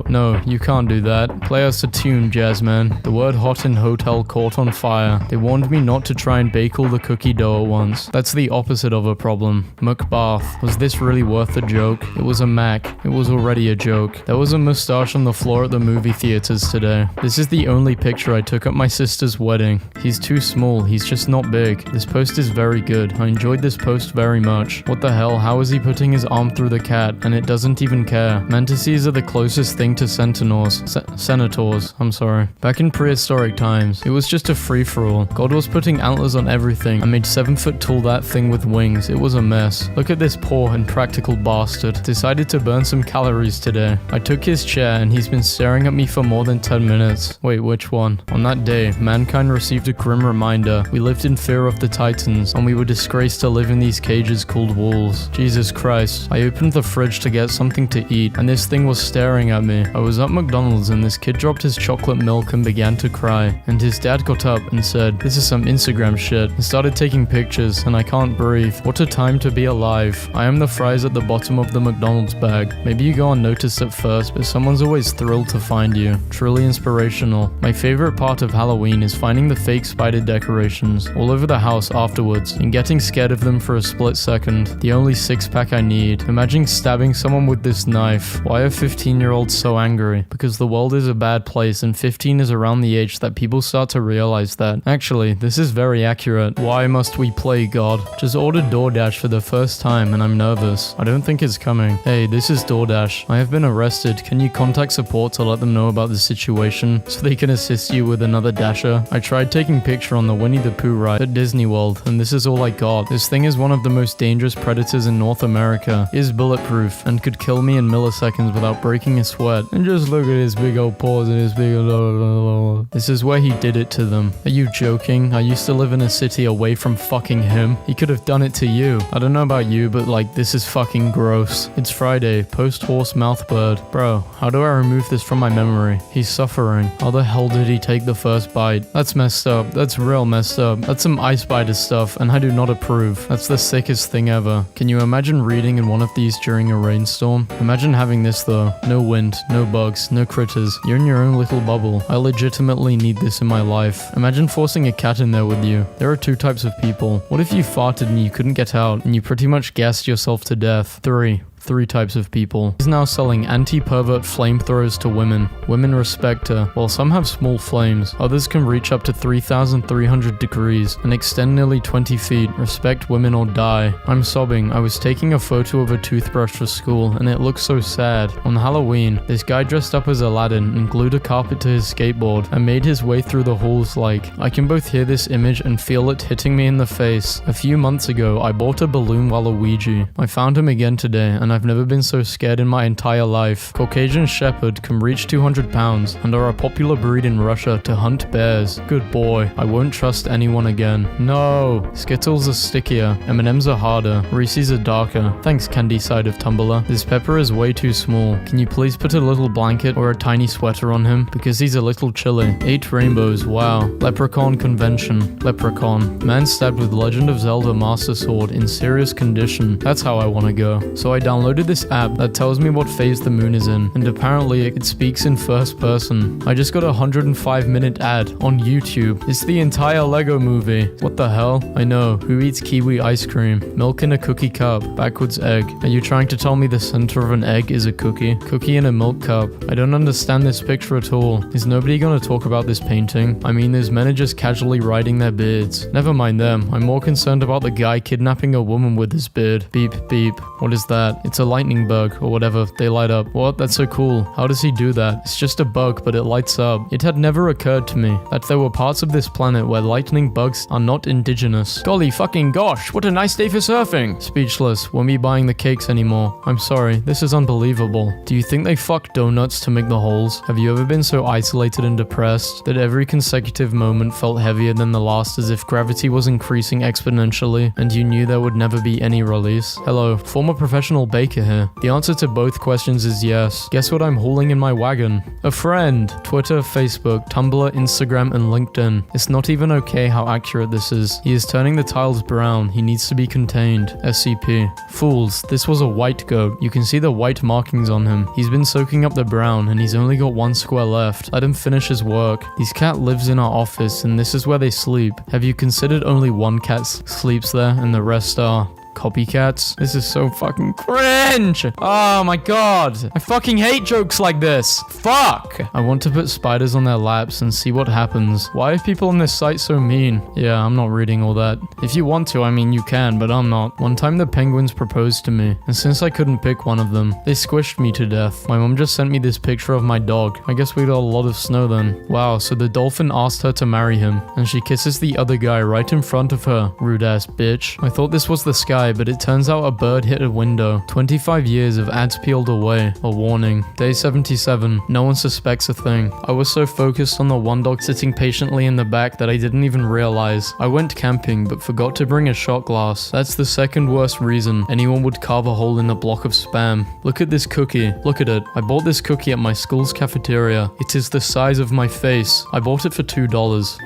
No, you can't do that. Play us a tune, Jazzman. The word hot in hotel caught on fire. They warned me not to try and bake all the cookie dough at once. That's the opposite of a problem. Macbeth. Was this really worth the joke? It was a Mac. It was already a joke. There was a mustache on the floor at the movie theaters today. This is the only picture I took at my sister's wedding. He's too small. He's just not big. This post is very good. I enjoyed this post very much. What the hell? How is he putting his arm through the cat? And it doesn't even care. Mantises are the closest thing to senators. I'm sorry. Back in prehistoric times, it was just a free-for-all. God was putting antlers on everything and made 7-foot tall that thing with wings. It was a mess. Look at this poor and practical bastard. Decided to burn some calories today. I took his chair and he's been staring at me for more than 10 minutes. Wait, which one? On that day, mankind received a grim reminder. We lived in fear of the Titans, and we were disgraced to live in these cages called walls. Jesus Christ. I opened the fridge to get something to eat, and this thing was staring staring at me. I was at McDonald's and this kid dropped his chocolate milk and began to cry. And his dad got up and said, "This is some Instagram shit," and started taking pictures, and I can't breathe. What a time to be alive. I am the fries at the bottom of the McDonald's bag. Maybe you go unnoticed at first, but someone's always thrilled to find you. Truly inspirational. My favorite part of Halloween is finding the fake spider decorations all over the house afterwards and getting scared of them for a split second. The only six-pack I need. Imagine stabbing someone with this knife. Why are 15-year-olds so angry? Because the world is a bad place and 15 is around the age that people start to realize that. Actually, this is very accurate. Why must we play God? Just ordered DoorDash for the first time and I'm nervous. I don't think it's coming. Hey, this is DoorDash. I have been arrested. Can you contact support to let them know about the situation so they can assist you with another dasher? I tried taking picture on the Winnie the Pooh ride at Disney World and this is all I got. This thing is one of the most dangerous predators in North America. Is bulletproof and could kill me in milliseconds without breaking a sweat. And just look at his big old paws and his big old... This is where he did it to them. Are you joking? I used to live in a city away from fucking him. He could have done it to you. I don't know about you, but like, this is fucking gross. It's Friday. Post horse mouth bird. Bro, how do I remove this from my memory? He's suffering. How the hell did he take the first bite? That's messed up. That's real messed up. That's some Ice Spider stuff, and I do not approve. That's the sickest thing ever. Can you imagine reading in one of these during a rainstorm? Imagine having this though. No wind, no bugs, no critters. You're in your own little bubble. I legitimately need this in my life. Imagine forcing a cat in there with you. There are two types of people. What if you farted and you couldn't get out and you pretty much gassed yourself to death? Three types of people. He's now selling anti-pervert flamethrowers to women. Women respect her. While some have small flames, others can reach up to 3,300 degrees and extend nearly 20 feet. Respect women or die. I'm sobbing. I was taking a photo of a toothbrush for school and it looks so sad. On Halloween, this guy dressed up as Aladdin and glued a carpet to his skateboard and made his way through the halls like. I can both hear this image and feel it hitting me in the face. A few months ago, I bought a balloon Waluigi. I found him again today and I've never been so scared in my entire life. Caucasian Shepherd can reach 200 pounds and are a popular breed in Russia to hunt bears. Good boy. I won't trust anyone again. No. Skittles are stickier. M&Ms are harder. Reese's are darker. Thanks, candy side of Tumblr. This pepper is way too small. Can you please put a little blanket or a tiny sweater on him? Because he's a little chilly. 8 rainbows. Wow. Leprechaun convention. Leprechaun. Man stabbed with Legend of Zelda Master Sword in serious condition. That's how I want to go. So I downloaded this app that tells me what phase the moon is in, and apparently it speaks in first person. I just got a 105-minute ad on YouTube. It's the entire Lego movie. What the hell? I know. Who eats kiwi ice cream? Milk in a cookie cup. Backwards egg. Are you trying to tell me the center of an egg is a cookie? Cookie in a milk cup. I don't understand this picture at all. Is nobody gonna talk about this painting? I mean, those men are just casually riding their beards. Never mind them. I'm more concerned about the guy kidnapping a woman with his beard. Beep, beep. What is that? It's a lightning bug or whatever. They light up. What? That's so cool. How does he do that? It's just a bug, but it lights up. It had never occurred to me that there were parts of this planet where lightning bugs are not indigenous. Golly fucking gosh, what a nice day for surfing. Speechless. Won't be buying the cakes anymore. I'm sorry. This is unbelievable. Do you think they fuck donuts to make the holes? Have you ever been so isolated and depressed that every consecutive moment felt heavier than the last, as if gravity was increasing exponentially and you knew there would never be any release? Hello, former professional baker here. The answer to both questions is yes. Guess what I'm hauling in my wagon? A friend. Twitter, Facebook, Tumblr, Instagram, and LinkedIn. It's not even okay how accurate this is. He is turning the tiles brown. He needs to be contained. SCP. Fools, this was a white goat. You can see the white markings on him. He's been soaking up the brown and he's only got 1 square left. Let him finish his work. This cat lives in our office and this is where they sleep. Have you considered only 1 cat sleeps there and the rest are copycats? This is so fucking cringe. Oh my god. I fucking hate jokes like this. Fuck. I want to put spiders on their laps and see what happens. Why are people on this site so mean? Yeah, I'm not reading all that. If you want to, I mean you can, but I'm not. One time the penguins proposed to me, and since I couldn't pick one of them, they squished me to death. My mom just sent me this picture of my dog. I guess we got a lot of snow then. Wow, so the dolphin asked her to marry him, and she kisses the other guy right in front of her. Rude ass bitch. I thought this was the sky, die, but it turns out a bird hit a window. 25 years of ads peeled away. A warning. Day 77. No one suspects a thing. I was so focused on the one dog sitting patiently in the back that I didn't even realize. I went camping, but forgot to bring a shot glass. That's the second worst reason anyone would carve a hole in a block of Spam. Look at this cookie. Look at it. I bought this cookie at my school's cafeteria. It is the size of my face. I bought it for $2.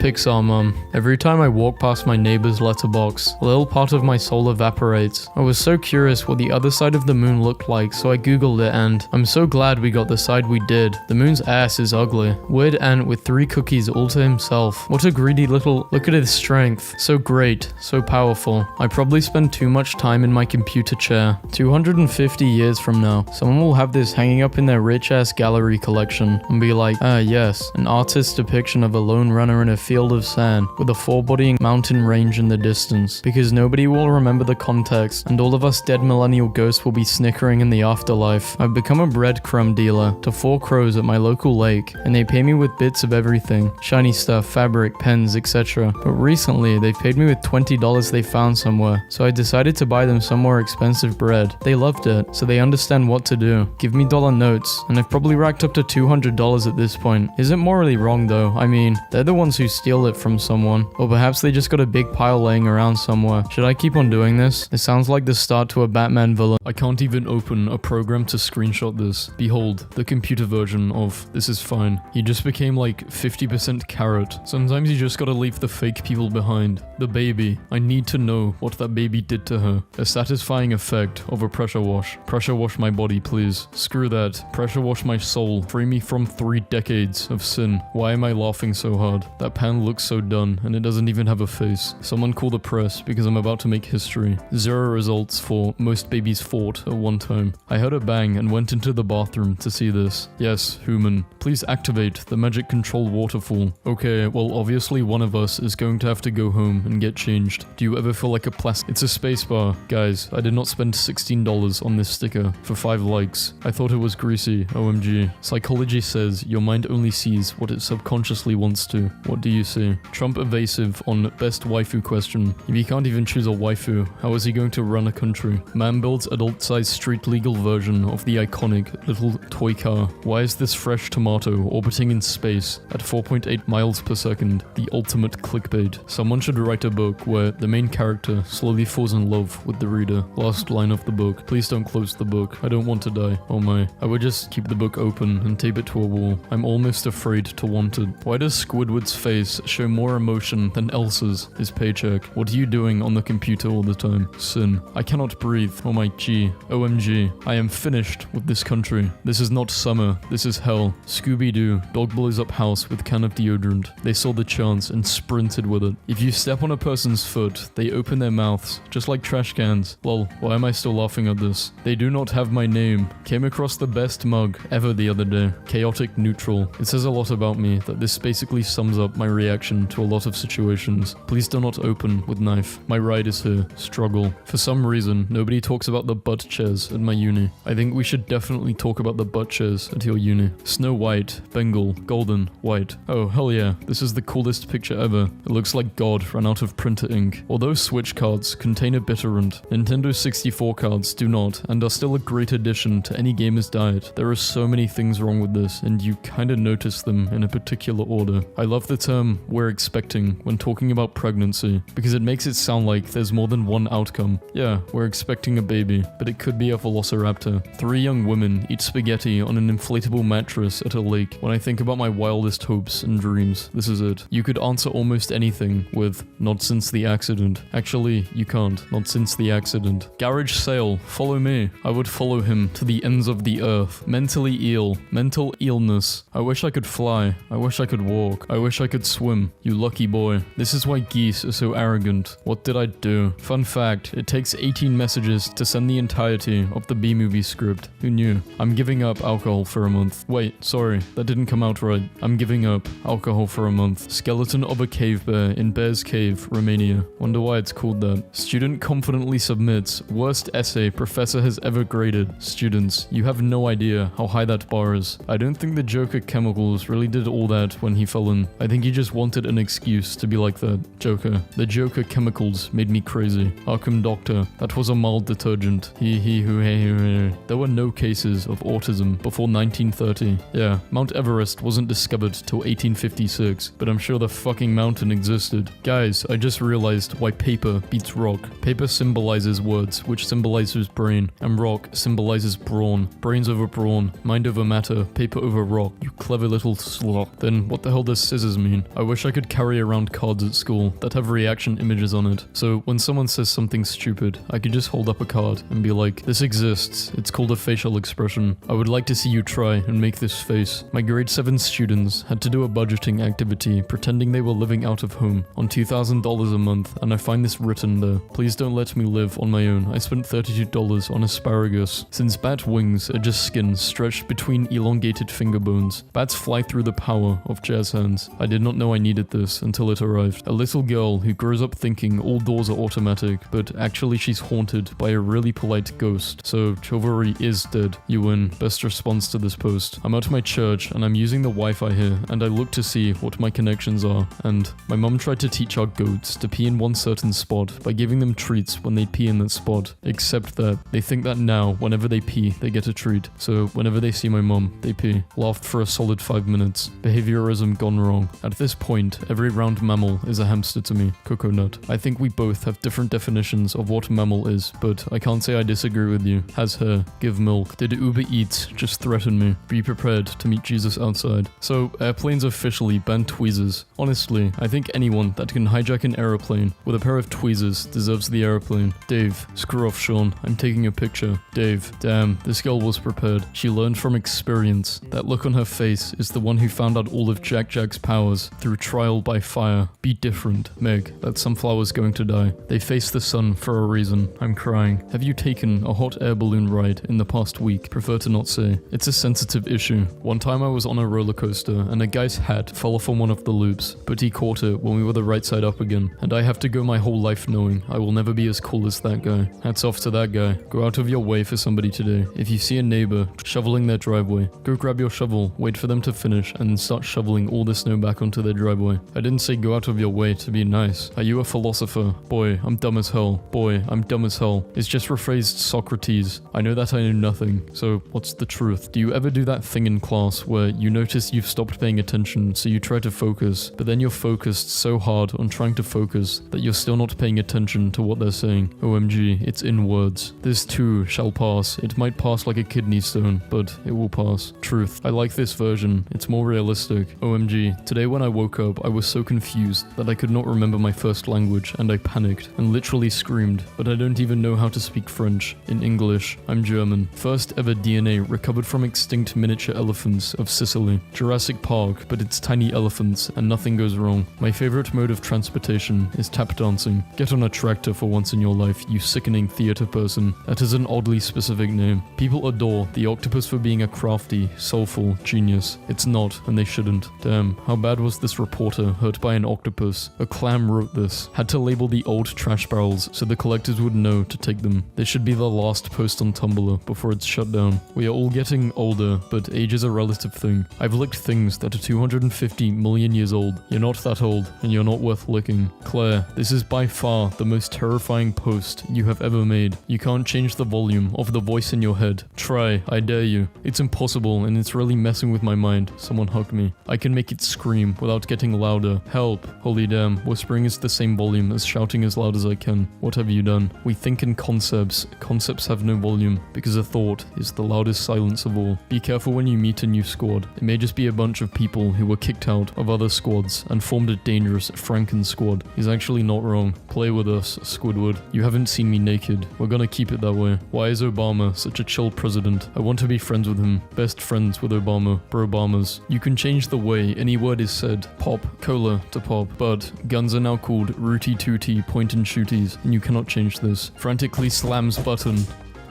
Pixar mom. Every time I walk past my neighbor's letterbox, a little part of my soul evaporates. I was so curious what the other side of the moon looked like, so I googled it, and I'm so glad we got the side we did. The moon's ass is ugly. Weird ant with 3 cookies all to himself. What a greedy little... Look at his strength. So great. So powerful. I probably spend too much time in my computer chair. 250 years from now, someone will have this hanging up in their rich-ass gallery collection and be like, ah yes, an artist's depiction of a lone runner in a field of sand with a foreboding mountain range in the distance. Because nobody will remember the context, and all of us dead millennial ghosts will be snickering in the afterlife. I've become a breadcrumb dealer to 4 crows at my local lake, and they pay me with bits of everything. Shiny stuff, fabric, pens, etc. But recently, they've paid me with $20 they found somewhere, so I decided to buy them some more expensive bread. They loved it, so they understand what to do. Give me dollar notes, and I've probably racked up to $200 at this point. Isn't morally wrong though. I mean, they're the ones who steal it from someone, or perhaps they just got a big pile laying around somewhere. Should I keep on doing this? It sounds like the start to a Batman villain. I can't even open a program to screenshot this. Behold, the computer version of This Is Fine. He just became like 50% carrot. Sometimes you just gotta leave the fake people behind. The baby. I need to know what that baby did to her. A satisfying effect of a pressure wash. Pressure wash my body, please. Screw that. Pressure wash my soul. Free me from 3 decades of sin. Why am I laughing so hard? That pan looks so done, and it doesn't even have a face. Someone call the press, because I'm about to make history. 0 results for most babies fought at one time. I heard a bang and went into the bathroom to see this. Yes, human. Please activate the magic control waterfall. Okay, well obviously one of us is going to have to go home and get changed. Do you ever feel like a plastic? It's a spacebar. Guys, I did not spend $16 on this sticker for 5 likes. I thought it was greasy. OMG. Psychology says your mind only sees what it subconsciously wants to. What do you see? Trump evasive on best waifu question. If he can't even choose a waifu, how is he going to run a country? Man builds adult-sized street legal version of the iconic little toy car. Why is this fresh tomato orbiting in space at 4.8 miles per second? The ultimate clickbait. Someone should write a book where the main character slowly falls in love with the reader. Last line of the book. Please don't close the book. I don't want to die. Oh my. I would just keep the book open and tape it to a wall. I'm almost afraid to want it. Why does Squidward's face show more emotion than Elsa's? His paycheck. What are you doing on the computer all the time? Sin. I cannot breathe. Oh my G. OMG. I am finished with this country. This is not summer. This is hell. Scooby-Doo. Dog blows up house with can of deodorant. They saw the chance and sprinted with it. If you step on a person's foot, they open their mouths, just like trash cans. Lol, why am I still laughing at this? They do not have my name. Came across the best mug ever the other day. Chaotic neutral. It says a lot about me that this basically sums up my reaction to a lot of situations. Please do not open with knife. My ride is here. Struggle. For some reason, nobody talks about the butt chairs at my uni. I think we should definitely talk about the butt chairs at your uni. Snow White, Bengal, golden, white. Oh, hell yeah. This is the coolest picture ever. It looks like God ran out of printer ink. Although Switch cards contain a bitterant, Nintendo 64 cards do not, and are still a great addition to any gamer's diet. There are so many things wrong with this, and you kinda notice them in a particular order. I love the term "we're expecting" when talking about pregnancy, because it makes it sound like there's more than one outcome. Yeah, we're expecting a baby, but it could be a velociraptor. 3 young women eat spaghetti on an inflatable mattress at a lake. When I think about my wildest hopes and dreams, this is it. You could answer almost anything with, "Not since the accident." Actually, you can't. Not since the accident. Garage sale. Follow me. I would follow him to the ends of the earth. Mentally ill. Mental illness. I wish I could fly. I wish I could walk. I wish I could swim. You lucky boy. This is why geese are so arrogant. What did I do? Fun fact, it takes 18 messages to send the entirety of the B-movie script. Who knew? I'm giving up alcohol for a month. Wait, sorry, that didn't come out right. I'm giving up alcohol for a month. Skeleton of a cave bear in Bear's Cave Zagreb, Romania. Wonder why it's called that. Student confidently submits, worst essay professor has ever graded. Students, you have no idea how high that bar is. I don't think the Joker chemicals really did all that when he fell in. I think he just wanted an excuse to be like that. Joker. The Joker chemicals made me crazy. Arkham Doctor. That was a mild detergent. There were no cases of autism before 1930. Yeah, Mount Everest wasn't discovered till 1856, but I'm sure the fucking mountain existed. Guys, I just realized why paper beats rock. Paper symbolizes words, which symbolizes brain, and rock symbolizes brawn. Brains over brawn, mind over matter, paper over rock. You clever little sloth. Then what the hell does scissors mean? I wish I could carry around cards at school that have reaction images on it. So when someone says something stupid, I could just hold up a card and be like, this exists. It's called a facial expression. I would like to see you try and make this face. My grade 7 students had to do a budgeting activity pretending they were living out of home on $2,000 a month, and I find this written there. Please don't let me live on my own. I spent $32 on asparagus. Since bat wings are just skin stretched between elongated finger bones, bats fly through the power of jazz hands. I did not know I needed this until it arrived. A little girl who grows up thinking all doors are automatic, but actually she's haunted by a really polite ghost. So chivalry is dead. You win. Best response to this post. I'm at my church and I'm using the Wi-Fi here, and I look to see what my connections are, and my mum tried to teach our goats to pee in one certain spot by giving them treats when they pee in that spot, except that they think that now whenever they pee they get a treat, so whenever they see my mum they pee. Laughed for a solid 5 minutes. Behaviorism gone wrong. At this point every round mammal is a hamster to me. Coconut. I think we both have different definitions of what mammal is, but I can't say I disagree with you. Has hair. Give milk. Did Uber Eats just threaten me? Be prepared to meet Jesus outside. So airplanes officially banned tweezers. Honestly, I think anyone that can hijack an aeroplane with a pair of tweezers deserves the airplane. Dave, screw off Sean, I'm taking a picture. Dave, damn, this girl was prepared. She learned from experience. That look on her face is the one who found out all of Jack's powers through trial by fire. Be different. Meg, that sunflower's going to die. They face the sun for a reason. I'm crying. Have you taken a hot air balloon ride in the past week? Prefer to not say. It's a sensitive issue. One time I was on a roller coaster and a guy's hat fell off on one of the loops, but he caught it when we were the right side up again, and I have to go my whole life knowing I will never be as cool as that guy. Hats off to that guy. Go out of your way for somebody today. If you see a neighbor shoveling their driveway, go grab your shovel, wait for them to finish, and start shoveling all the snow back onto their driveway. I didn't say go out of your way to be nice. Are you a philosopher? Boy, I'm dumb as hell. Boy, I'm dumb as hell. It's just rephrased Socrates. I know that I know nothing, so what's the truth? Do you ever do that thing in class where you notice you've stopped paying attention, so you try to focus, but then you're focused so hard on trying to focus that you're still not paying attention to what they're saying? OMG, it's in words. This too shall pass. It might pass like a kidney stone, but it will pass. Truth. I like this version. It's more realistic. OMG, today when I woke up, I was so confused that I could not remember my first language, and I panicked and literally screamed, but I don't even know how to speak French. In English, I'm German. First ever DNA recovered from extinct miniature elephants of Sicily. Jurassic Park, but it's tiny elephants and nothing goes wrong. My favorite mode of transportation is tap dancing. Get on a tractor for once in your life, you sickening theater person. That is an oddly specific name. People adore the octopus for being a crafty, soulful genius. It's not, and they shouldn't. Damn, how bad was this reporter hurt by an octopus? A clam wrote this. Had to label the old trash barrels so the collectors would know to take them. This should be the last post on Tumblr before it's shut down. We are all getting older, but age is a relative thing. I've licked things that are 250 million years old. You're not that old, and you're not worth licking. Claire, this is by far the most terrifying post you have ever made. You can't change the volume of the voice in your head. Try, I dare you. It's impossible, and it's really messing with my mind. Someone hug me. I can make it scream without getting louder. Help. Holy damn, whispering is the same volume as shouting as loud as I can. What have you done? We think in concepts. Concepts have no volume, because a thought is the loudest silence of all. Be careful when you meet a new squad. It may just be a bunch of people who were kicked out of other squads and formed a dangerous Franken squad. He's actually not wrong. Play with us, Squidward. You haven't seen me naked. We're gonna keep it that way. Why is Obama such a chill president? I want to be friends with him. Best friends with Obama. Bro-Obamas. You can change the way any word is said. Pop, cola to pop. But guns are now called rooty tooty point and shooties, and you cannot change this. Frantically slams button.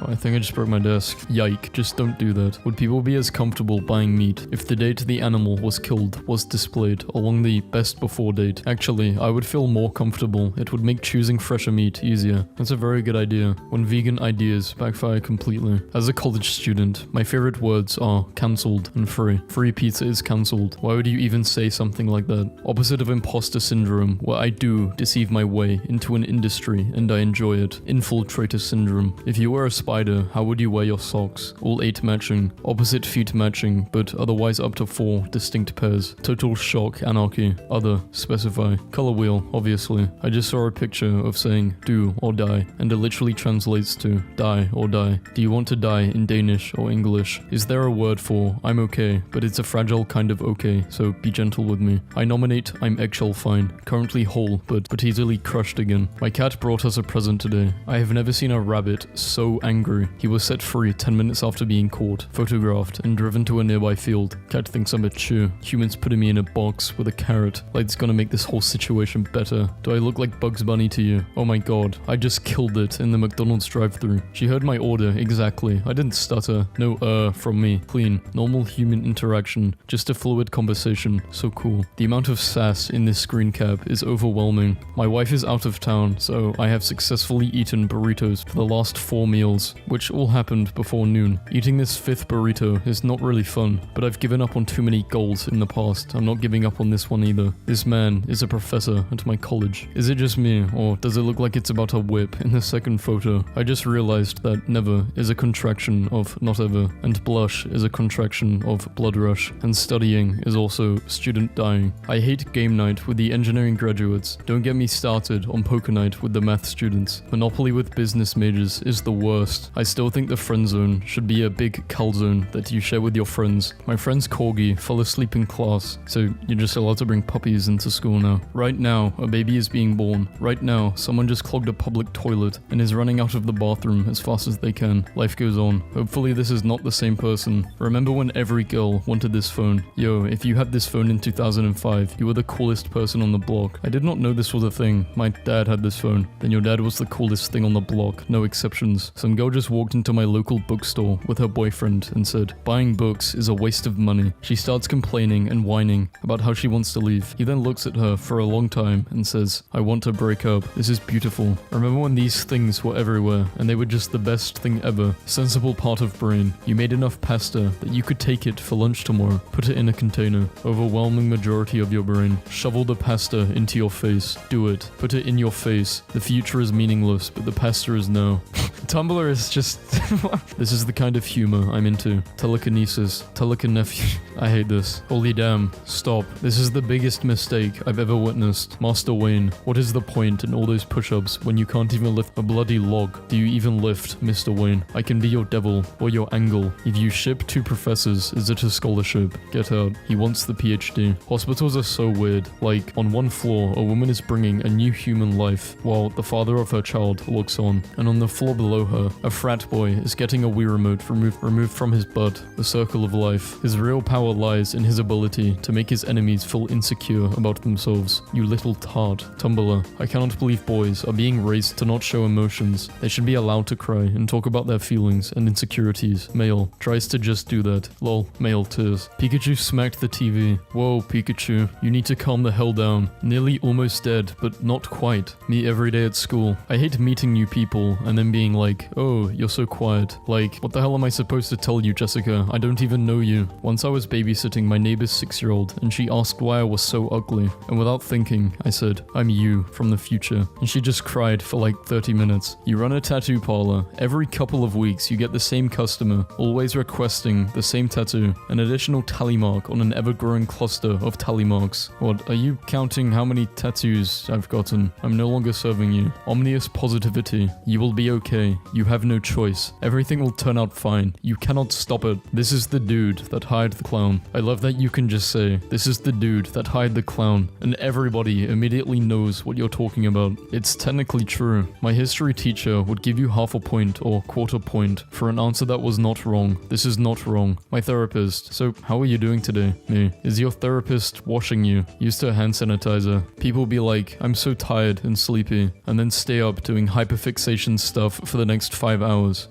Oh, I think I just broke my desk. Yike, just don't do that. Would people be as comfortable buying meat if the date the animal was killed was displayed along the best before date? Actually, I would feel more comfortable. It would make choosing fresher meat easier. That's a very good idea. When vegan ideas backfire completely. As a college student, my favorite words are cancelled and free. Free pizza is cancelled. Why would you even say something like that? Opposite of imposter syndrome, where I do deceive my way into an industry and I enjoy it. Infiltrator syndrome. If you were a spider, how would you wear your socks? All 8 matching. Opposite feet matching, but otherwise up to 4 distinct pairs. Total shock, anarchy. Other, specify. Color wheel, obviously. I just saw a picture of saying do or die, and it literally translates to die or die. Do you want to die in Danish or English? Is there a word for I'm okay, but it's a fragile kind of okay, so be gentle with me. I nominate I'm eggshell fine. Currently whole, but easily crushed again. My cat brought us a present today. I have never seen a rabbit so angry. He was set free 10 minutes after being caught, photographed, and driven to a nearby field. Cat thinks I'm a chew. Humans putting me in a box with a carrot. Like it's gonna make this whole situation better. Do I look like Bugs Bunny to you? Oh my god, I just killed it in the McDonald's drive-thru. She heard my order exactly. I didn't stutter. No from me. Clean. Normal human interaction. Just a fluid conversation. So cool. The amount of sass in this screen cap is overwhelming. My wife is out of town, so I have successfully eaten burritos for the last 4 meals, which all happened before noon. Eating this 5th burrito is not really fun, but I've given up on too many goals in the past. I'm not giving up on this one either. This man is a professor at my college. Is it just me, or does it look like it's about to whip in the second photo? I just realized that never is a contraction of not ever, and blush is a contraction of blood rush, and studying is also student dying. I hate game night with the engineering graduates. Don't get me started on poker night with the math students. Monopoly with business majors is the worst. I still think the friend zone should be a big calzone that you share with your friends. My friend's corgi fell asleep in class, so you're just allowed to bring puppies into school now. Right now, a baby is being born. Right now, someone just clogged a public toilet and is running out of the bathroom as fast as they can. Life goes on. Hopefully this is not the same person. Remember when every girl wanted this phone? Yo, if you had this phone in 2005, you were the coolest person on the block. I did not know this was a thing. My dad had this phone. Then your dad was the coolest thing on the block. No exceptions. Some girl just walked into my local bookstore with her boyfriend and said, buying books is a waste of money. She starts complaining and whining about how she wants to leave. He then looks at her for a long time and says, I want to break up. This is beautiful. Remember when these things were everywhere and they were just the best thing ever? Sensible part of brain. You made enough pasta that you could take it for lunch tomorrow. Put it in a container. Overwhelming majority of your brain. Shovel the pasta into your face. Do it. Put it in your face. The future is meaningless, but the pasta is now. Tumblr is just... This is the kind of humor I'm into. Telekinesis. Telekinephy. I hate this. Holy damn. Stop. This is the biggest mistake I've ever witnessed. Master Wayne, what is the point in all those push-ups when you can't even lift a bloody log? Do you even lift, Mr. Wayne? I can be your devil or your angle. If you ship 2 professors, is it a scholarship? Get out. He wants the PhD. Hospitals are so weird. Like, on one floor, a woman is bringing a new human life, while the father of her child looks on. And on the floor below her, a frat boy is getting a Wii remote removed from his butt. The circle of life. His real power lies in his ability to make his enemies feel insecure about themselves. You little tart. Tumblr. I cannot believe boys are being raised to not show emotions. They should be allowed to cry and talk about their feelings and insecurities. Male. Tries to just do that. Lol. Male tears. Pikachu smacked the TV. Whoa, Pikachu. You need to calm the hell down. Nearly almost dead, but not quite. Me every day at school. I hate meeting new people and then being like, oh, you're so quiet. Like, what the hell am I supposed to tell you, Jessica? I don't even know you. Once I was babysitting my neighbor's 6-year-old and she asked why I was so ugly. And without thinking, I said, I'm you from the future. And she just cried for like 30 minutes. You run a tattoo parlor. Every couple of weeks, you get the same customer, always requesting the same tattoo. An additional tally mark on an ever-growing cluster of tally marks. What, are you counting how many tattoos I've gotten? I'm no longer serving you. Omnious positivity. You will be okay. You have no choice. Everything will turn out fine. You cannot stop it. This is the dude that hired the clown. I love that you can just say, this is the dude that hired the clown, and everybody immediately knows what you're talking about. It's technically true. My history teacher would give you half a point or quarter point for an answer that was not wrong. This is not wrong. My therapist. So how are you doing today? Me. Is your therapist washing you? Used to hand sanitizer. People be like, I'm so tired and sleepy, and then stay up doing hyperfixation stuff for the next 5 5 hours. ...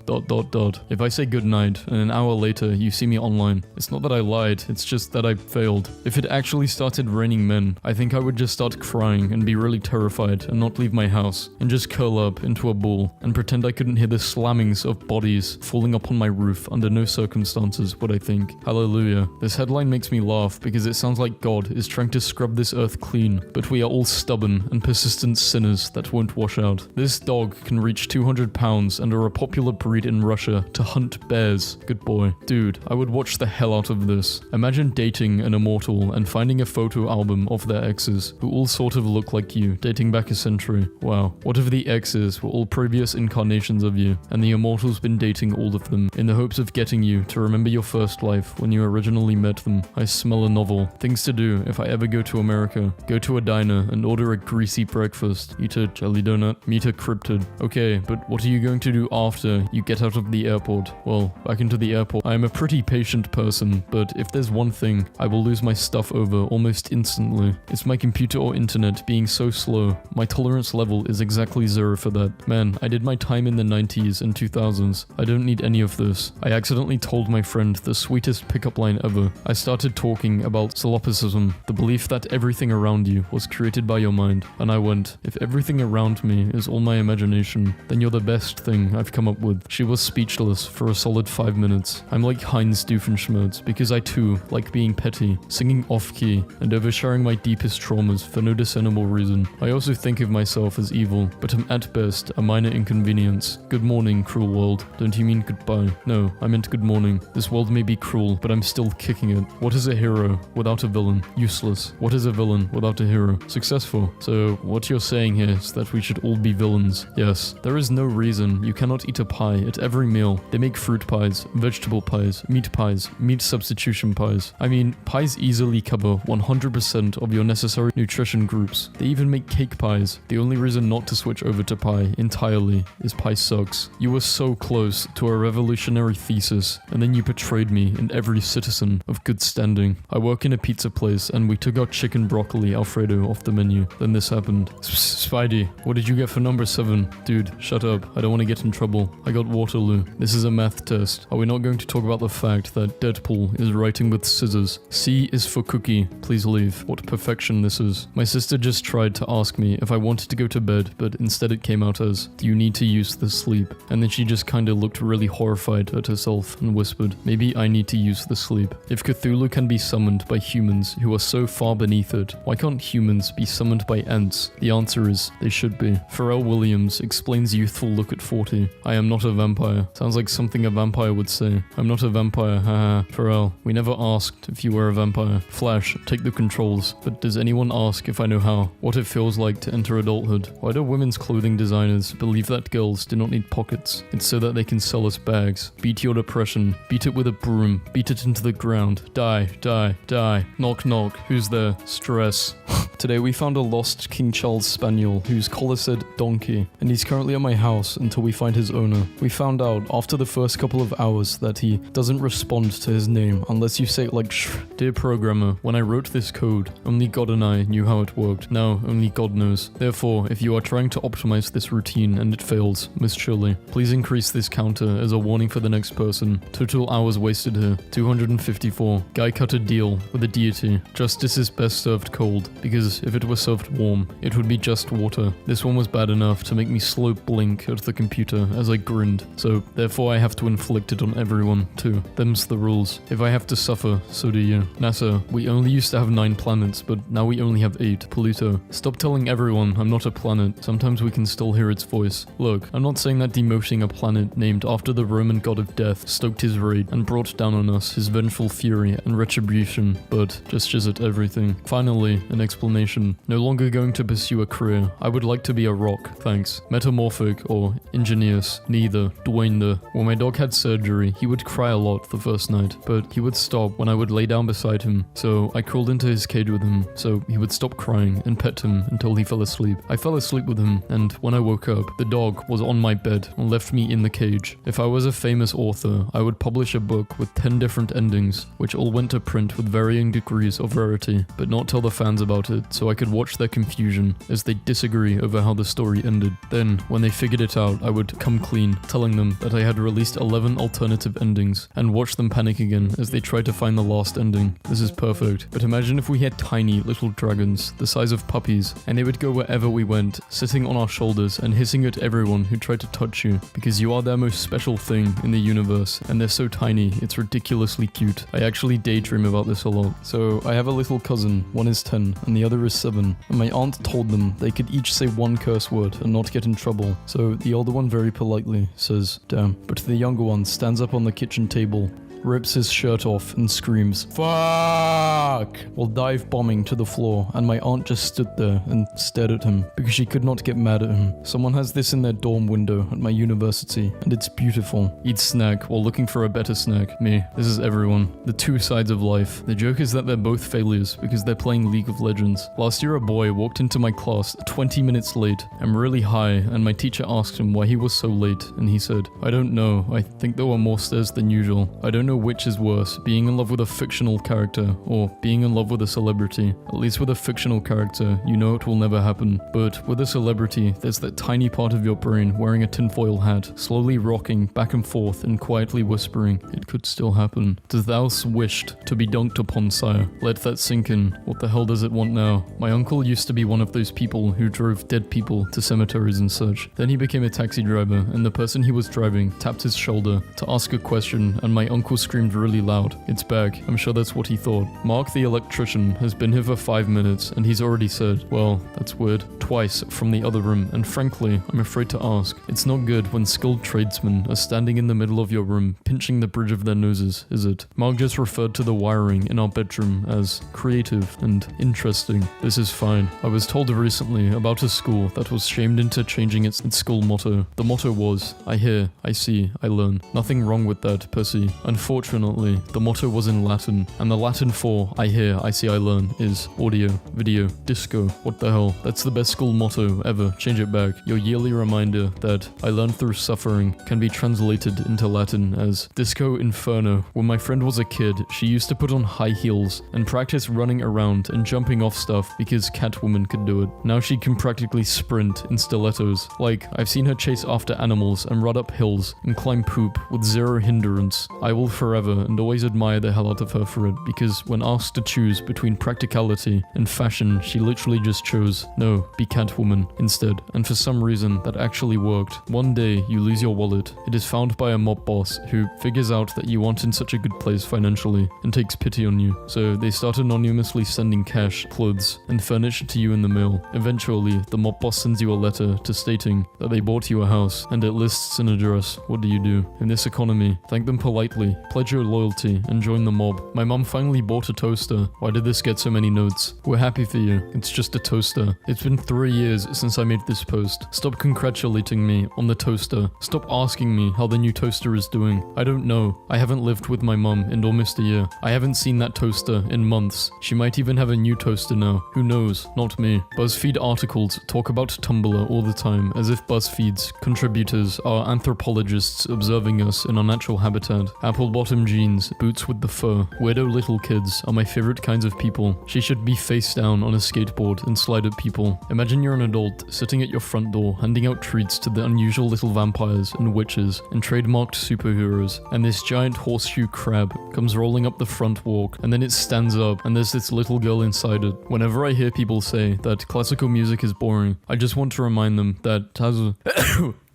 If I say goodnight and an hour later you see me online, it's not that I lied, it's just that I failed. If it actually started raining men, I think I would just start crying and be really terrified and not leave my house and just curl up into a ball and pretend I couldn't hear the slammings of bodies falling upon my roof under no circumstances would I think. Hallelujah. This headline makes me laugh because it sounds like God is trying to scrub this earth clean, but we are all stubborn and persistent sinners that won't wash out. This dog can reach 200 pounds and are a popular breed in Russia to hunt bears. Good boy. Dude, I would watch the hell out of this. Imagine dating an immortal and finding a photo album of their exes who all sort of look like you, dating back a century. Wow. What if the exes were all previous incarnations of you and the immortal's been dating all of them in the hopes of getting you to remember your first life when you originally met them? I smell a novel. Things to do if I ever go to America. Go to a diner and order a greasy breakfast. Eat a jelly donut. Meet a cryptid. Okay, but what are you going to do after you get out of the airport? Well, back into the airport. I am a pretty patient person, but if there's one thing I will lose my stuff over almost instantly, it's my computer or internet being so slow. My tolerance level is exactly 0 for that. Man, I did my time in the 90s and 2000s. I don't need any of this. I accidentally told my friend the sweetest pickup line ever. I started talking about solipsism, the belief that everything around you was created by your mind, and I went, if everything around me is all my imagination, then you're the best thing I've come up with. She was speechless for a solid 5 minutes. I'm like Heinz Doofenshmirtz because I too like being petty, singing off-key, and oversharing my deepest traumas for no discernible reason. I also think of myself as evil, but am at best a minor inconvenience. Good morning, cruel world. Don't you mean goodbye? No, I meant good morning. This world may be cruel, but I'm still kicking it. What is a hero without a villain? Useless. What is a villain without a hero? Successful. So what you're saying here is that we should all be villains. Yes. There is no reason you cannot eat a pie at every meal. They make fruit pies, vegetable pies, meat substitution pies. I mean, pies easily cover 100% of your necessary nutrition groups. They even make cake pies. The only reason not to switch over to pie entirely is pie sucks. You were so close to a revolutionary thesis, and then you betrayed me and every citizen of good standing. I work in a pizza place and we took our chicken broccoli Alfredo off the menu. Then this happened. Spidey, what did you get for number 7? Dude, shut up. I don't want to get in trouble. I got Waterloo. This is a math test. Are we not going to talk about the fact that Deadpool is writing with scissors? C is for cookie. Please leave. What perfection this is. My sister just tried to ask me if I wanted to go to bed, but instead it came out as, do you need to use the sleep? And then she just kinda looked really horrified at herself and whispered, maybe I need to use the sleep. If Cthulhu can be summoned by humans who are so far beneath it, why can't humans be summoned by ants? The answer is, they should be. Pharrell Williams explains youthful look at 40. I am not a vampire. Sounds like something a vampire would say. I'm not a vampire, haha. Pharrell, we never asked if you were a vampire. Flash, take the controls. But does anyone ask if I know how? What it feels like to enter adulthood? Why do women's clothing designers believe that girls do not need pockets? It's so that they can sell us bags. Beat your depression. Beat it with a broom. Beat it into the ground. Die, die, die. Knock, knock. Who's there? Stress. Today we found a lost King Charles Spaniel whose collar said donkey, and he's currently at my house until we find his owner. We found out after the first couple of hours that he doesn't respond to his name unless you say it like shh. Dear programmer, when I wrote this code, only God and I knew how it worked. Now only God knows. Therefore, if you are trying to optimize this routine and it fails, most surely, please increase this counter as a warning for the next person. Total hours wasted here, 254. Guy cut a deal with a deity. Justice is best served cold, because if it were served warm, it would be just water. This one was bad enough to make me slow blink at the computer as I grinned, so therefore I have to inflict it on everyone too. Them's the rules. If I have to suffer, so do you. NASA, we only used to have 9 planets, but now we only have 8. Pluto. Stop telling everyone I'm not a planet. Sometimes we can still hear its voice. Look, I'm not saying that demoting a planet named after the Roman god of death stoked his rage and brought down on us his vengeful fury and retribution, but gestures at everything. Finally, an explanation. No longer going to pursue a career. I would like to be a rock, thanks. Metamorphic or ingenious, neither. Dwayne the. When my dog had surgery, he would cry a lot the first night, but he would stop when I would lay down beside him, so I crawled into his cage with him, so he would stop crying and pet him until he fell asleep. I fell asleep with him, and when I woke up, the dog was on my bed and left me in the cage. If I was a famous author, I would publish a book with 10 different endings, which all went to print with varying degrees of rarity, but not tell the fans about it. so I could watch their confusion as they disagree over how the story ended. Then, when they figured it out, I would come clean, telling them that I had released 11 alternative endings, and watch them panic again as they tried to find the last ending. This is perfect. But imagine if we had tiny little dragons, the size of puppies, and they would go wherever we went, sitting on our shoulders and hissing at everyone who tried to touch you, because you are their most special thing in the universe, and they're so tiny, it's ridiculously cute. I actually daydream about this a lot. So I have a little cousin, one is 10, and the other is 7, and my aunt told them they could each say one curse word and not get in trouble. So the older one very politely says, damn, but the younger one stands up on the kitchen table, rips his shirt off and screams, "Fuck!" while dive bombing to the floor, and my aunt just stood there and stared at him because she could not get mad at him. Someone has this in their dorm window at my university, and it's beautiful. Eat snack while looking for a better snack. Me. This is everyone. The two sides of life. The joke is that they're both failures because they're playing League of Legends. Last year a boy walked into my class 20 minutes late. I'm really high, and my teacher asked him why he was so late, and he said, "I don't know. I think there were more stairs than usual. I don't know which is worse, being in love with a fictional character or being in love with a celebrity. At least with a fictional character, you know it will never happen. But with a celebrity, there's that tiny part of your brain wearing a tinfoil hat, slowly rocking back and forth and quietly whispering, it could still happen. To thou's wished to be dunked upon, sire. Let that sink in. What the hell does it want now?" My uncle used to be one of those people who drove dead people to cemeteries and such. Then he became a taxi driver, and the person he was driving tapped his shoulder to ask a question, and my uncle screamed really loud, "It's back." I'm sure that's what he thought. Mark the electrician has been here for 5 minutes, and he's already said, "Well, that's weird," twice from the other room, and frankly, I'm afraid to ask. It's not good when skilled tradesmen are standing in the middle of your room, pinching the bridge of their noses, is it? Mark just referred to the wiring in our bedroom as creative and interesting. This is fine. I was told recently about a school that was shamed into changing its school motto. The motto was, "I hear, I see, I learn." Nothing wrong with that, per se. Unfortunately, the motto was in Latin, and the Latin for "I hear, I see, I learn" is audio, video, disco. What the hell? That's the best school motto ever. Change it back. Your yearly reminder that "I learned through suffering" can be translated into Latin as Disco Inferno. When my friend was a kid, she used to put on high heels and practice running around and jumping off stuff because Catwoman could do it. Now she can practically sprint in stilettos. Like, I've seen her chase after animals and run up hills and climb poop with zero hindrance. I will forever and always admire the hell out of her for it, because when asked to choose between practicality and fashion, she literally just chose, no, be Catwoman instead. And for some reason, that actually worked. One day, you lose your wallet. It is found by a mob boss who figures out that you aren't in such a good place financially and takes pity on you. So they start anonymously sending cash, clothes, and furniture to you in the mail. Eventually, the mob boss sends you a letter to stating that they bought you a house, and it lists an address. What do you do? In this economy, thank them politely, pledge your loyalty, and join the mob. My mom finally bought a toaster. Why did this get so many notes? We're happy for you. It's just a toaster. It's been 3 years since I made this post. Stop congratulating me on the toaster. Stop asking me how the new toaster is doing. I don't know. I haven't lived with my mom in almost a year. I haven't seen that toaster in months. She might even have a new toaster now. Who knows? Not me. BuzzFeed articles talk about Tumblr all the time, as if BuzzFeed's contributors are anthropologists observing us in our natural habitat. Apple bottom jeans, boots with the fur, weirdo little kids are my favorite kinds of people. She should be face down on a skateboard and slide at people. Imagine you're an adult sitting at your front door handing out treats to the unusual little vampires and witches and trademarked superheroes, and this giant horseshoe crab comes rolling up the front walk, and then it stands up and there's this little girl inside it. Whenever I hear people say that classical music is boring, I just want to remind them that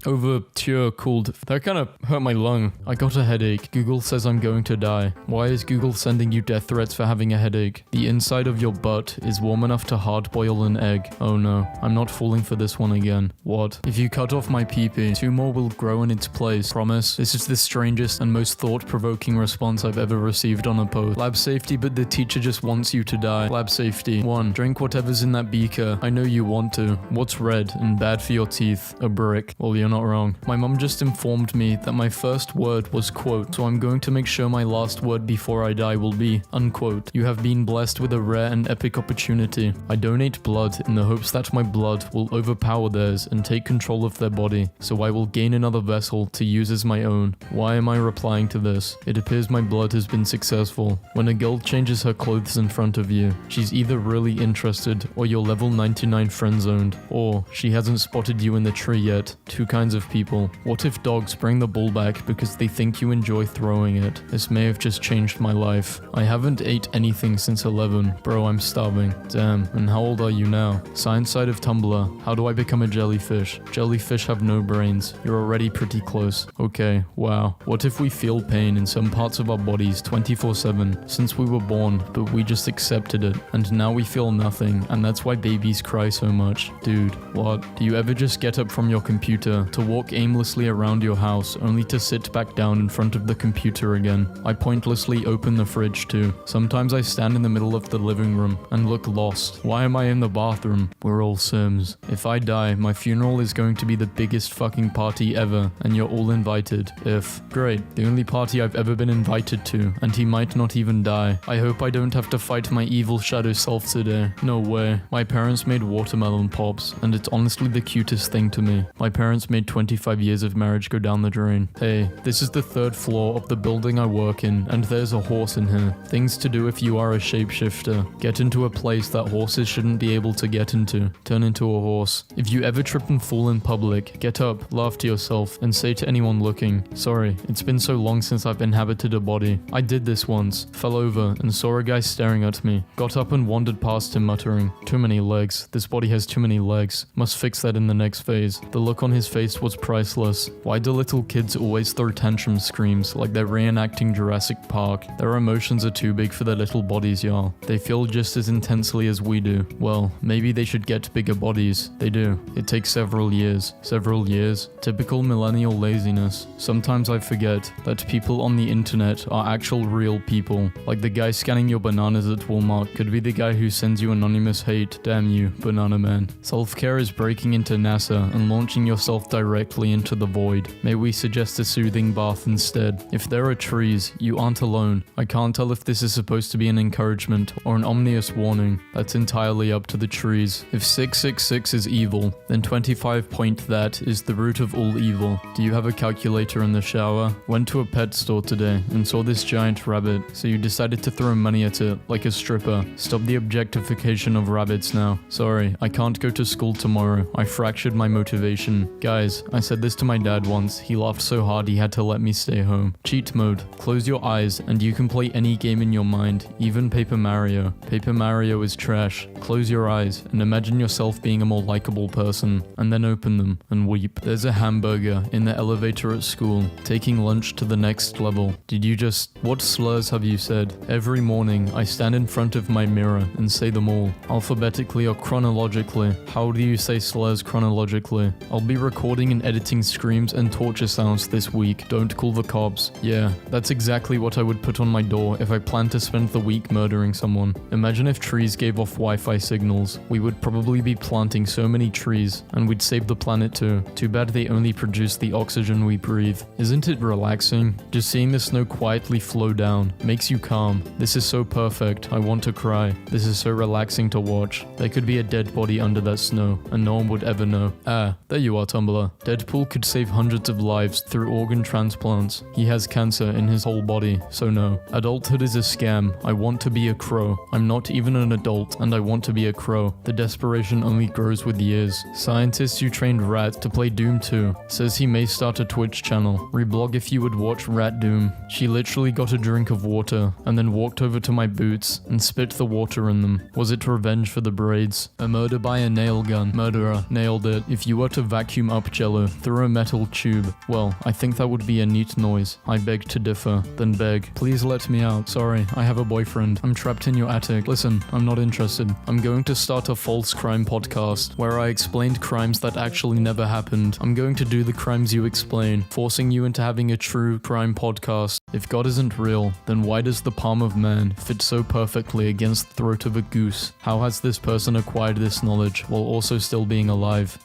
Overture called. That kind of hurt my lung. I got a headache. Google says I'm going to die. Why is Google sending you death threats for having a headache? The inside of your butt is warm enough to hard boil an egg. Oh no, I'm not falling for this one again. What? If you cut off my pee-pee, 2 more will grow in its place. Promise? This is the strangest and most thought-provoking response I've ever received on a post. Lab safety, but the teacher just wants you to die. Lab safety. 1. Drink whatever's in that beaker. I know you want to. What's red and bad for your teeth? A brick. Well, you're not wrong. My mom just informed me that my first word was quote, so I'm going to make sure my last word before I die will be unquote. You have been blessed with a rare and epic opportunity. I donate blood in the hopes that my blood will overpower theirs and take control of their body, so I will gain another vessel to use as my own. Why am I replying to this? It appears my blood has been successful. When a girl changes her clothes in front of you, she's either really interested or you're level 99 friend-zoned, or she hasn't spotted you in the tree yet. Two kinds of people. What if dogs bring the ball back because they think you enjoy throwing it? This may have just changed my life. I haven't ate anything since 11. Bro, I'm starving. Damn, and how old are you now? Science side of Tumblr. How do I become a jellyfish? Jellyfish have no brains. You're already pretty close. Okay, wow. What if we feel pain in some parts of our bodies 24/7 since we were born, but we just accepted it, and now we feel nothing, and that's why babies cry so much? Dude, what? Do you ever just get up from your computer to walk aimlessly around your house only to sit back down in front of the computer again? I pointlessly open the fridge too. Sometimes I stand in the middle of the living room and look lost. Why am I in the bathroom? We're all Sims. If I die, my funeral is going to be the biggest fucking party ever, and you're all invited. Great, the only party I've ever been invited to, and he might not even die. I hope I don't have to fight my evil shadow self today. No way. My parents made watermelon pops, and it's honestly the cutest thing to me. My parents made 25 years of marriage go down the drain. Hey, this is the 3rd floor of the building I work in, and there's a horse in here. Things to do if you are a shapeshifter. Get into a place that horses shouldn't be able to get into. Turn into a horse. If you ever trip and fall in public, get up, laugh to yourself, and say to anyone looking, sorry, it's been so long since I've inhabited a body. I did this once, fell over, and saw a guy staring at me. Got up and wandered past him muttering, too many legs. This body has too many legs. Must fix that in the next phase. The look on his face was priceless. Why do little kids always throw tantrum screams like they're reenacting Jurassic Park? Their emotions are too big for their little bodies, y'all. They feel just as intensely as we do. Well, maybe they should get bigger bodies. They do. It takes several years. Several years. Typical millennial laziness. Sometimes I forget that people on the internet are actual real people. Like the guy scanning your bananas at Walmart could be the guy who sends you anonymous hate. Damn you, banana man. Self-care is breaking into NASA and launching yourself directly into the void. May we suggest a soothing bath instead? If there are trees, you aren't alone. I can't tell if this is supposed to be an encouragement or an ominous warning. That's entirely up to the trees. If 666 is evil, then 25 point that is the root of all evil. Do you have a calculator in the shower? Went to a pet store today and saw this giant rabbit, so you decided to throw money at it like a stripper. Stop the objectification of rabbits now. Sorry, I can't go to school tomorrow. I fractured my motivation. Guys, I said this to my dad once. He laughed so hard he had to let me stay home. Cheat mode. Close your eyes and you can play any game in your mind, even Paper Mario. Paper Mario is trash. Close your eyes and imagine yourself being a more likable person, and then open them and weep. There's a hamburger in the elevator at school, taking lunch to the next level. Did you just... What slurs have you said? Every morning, I stand in front of my mirror and say them all, alphabetically or chronologically. How do you say slurs chronologically? I'll be recording and editing screams and torture sounds this week. Don't call the cops. Yeah, that's exactly what I would put on my door if I planned to spend the week murdering someone. Imagine if trees gave off Wi-Fi signals. We would probably be planting so many trees, and we'd save the planet too. Too bad they only produce the oxygen we breathe. Isn't it relaxing? Just seeing the snow quietly flow down makes you calm. This is so perfect. I want to cry. This is so relaxing to watch. There could be a dead body under that snow, and no one would ever know. Ah, there you are, Tumblr. Deadpool could save hundreds of lives through organ transplants. He has cancer in his whole body, so no. Adulthood is a scam. I want to be a crow. I'm not even an adult, and I want to be a crow. The desperation only grows with years. Scientists who trained Rat to play Doom 2 says he may start a Twitch channel. Reblog if you would watch Rat Doom. She literally got a drink of water, and then walked over to my boots and spit the water in them. Was it revenge for the braids? A murder by a nail gun. Murderer. Nailed it. If you were to vacuum up Jello through a metal tube, well, I think that would be a neat noise. I beg to differ. Then beg. Please let me out. Sorry, I have a boyfriend. I'm trapped in your attic. Listen, I'm not interested. I'm going to start a false crime podcast where I explained crimes that actually never happened. I'm going to do the crimes you explain, forcing you into having a true crime podcast. If God isn't real, then why does the palm of man fit so perfectly against the throat of a goose? How has this person acquired this knowledge while also still being alive?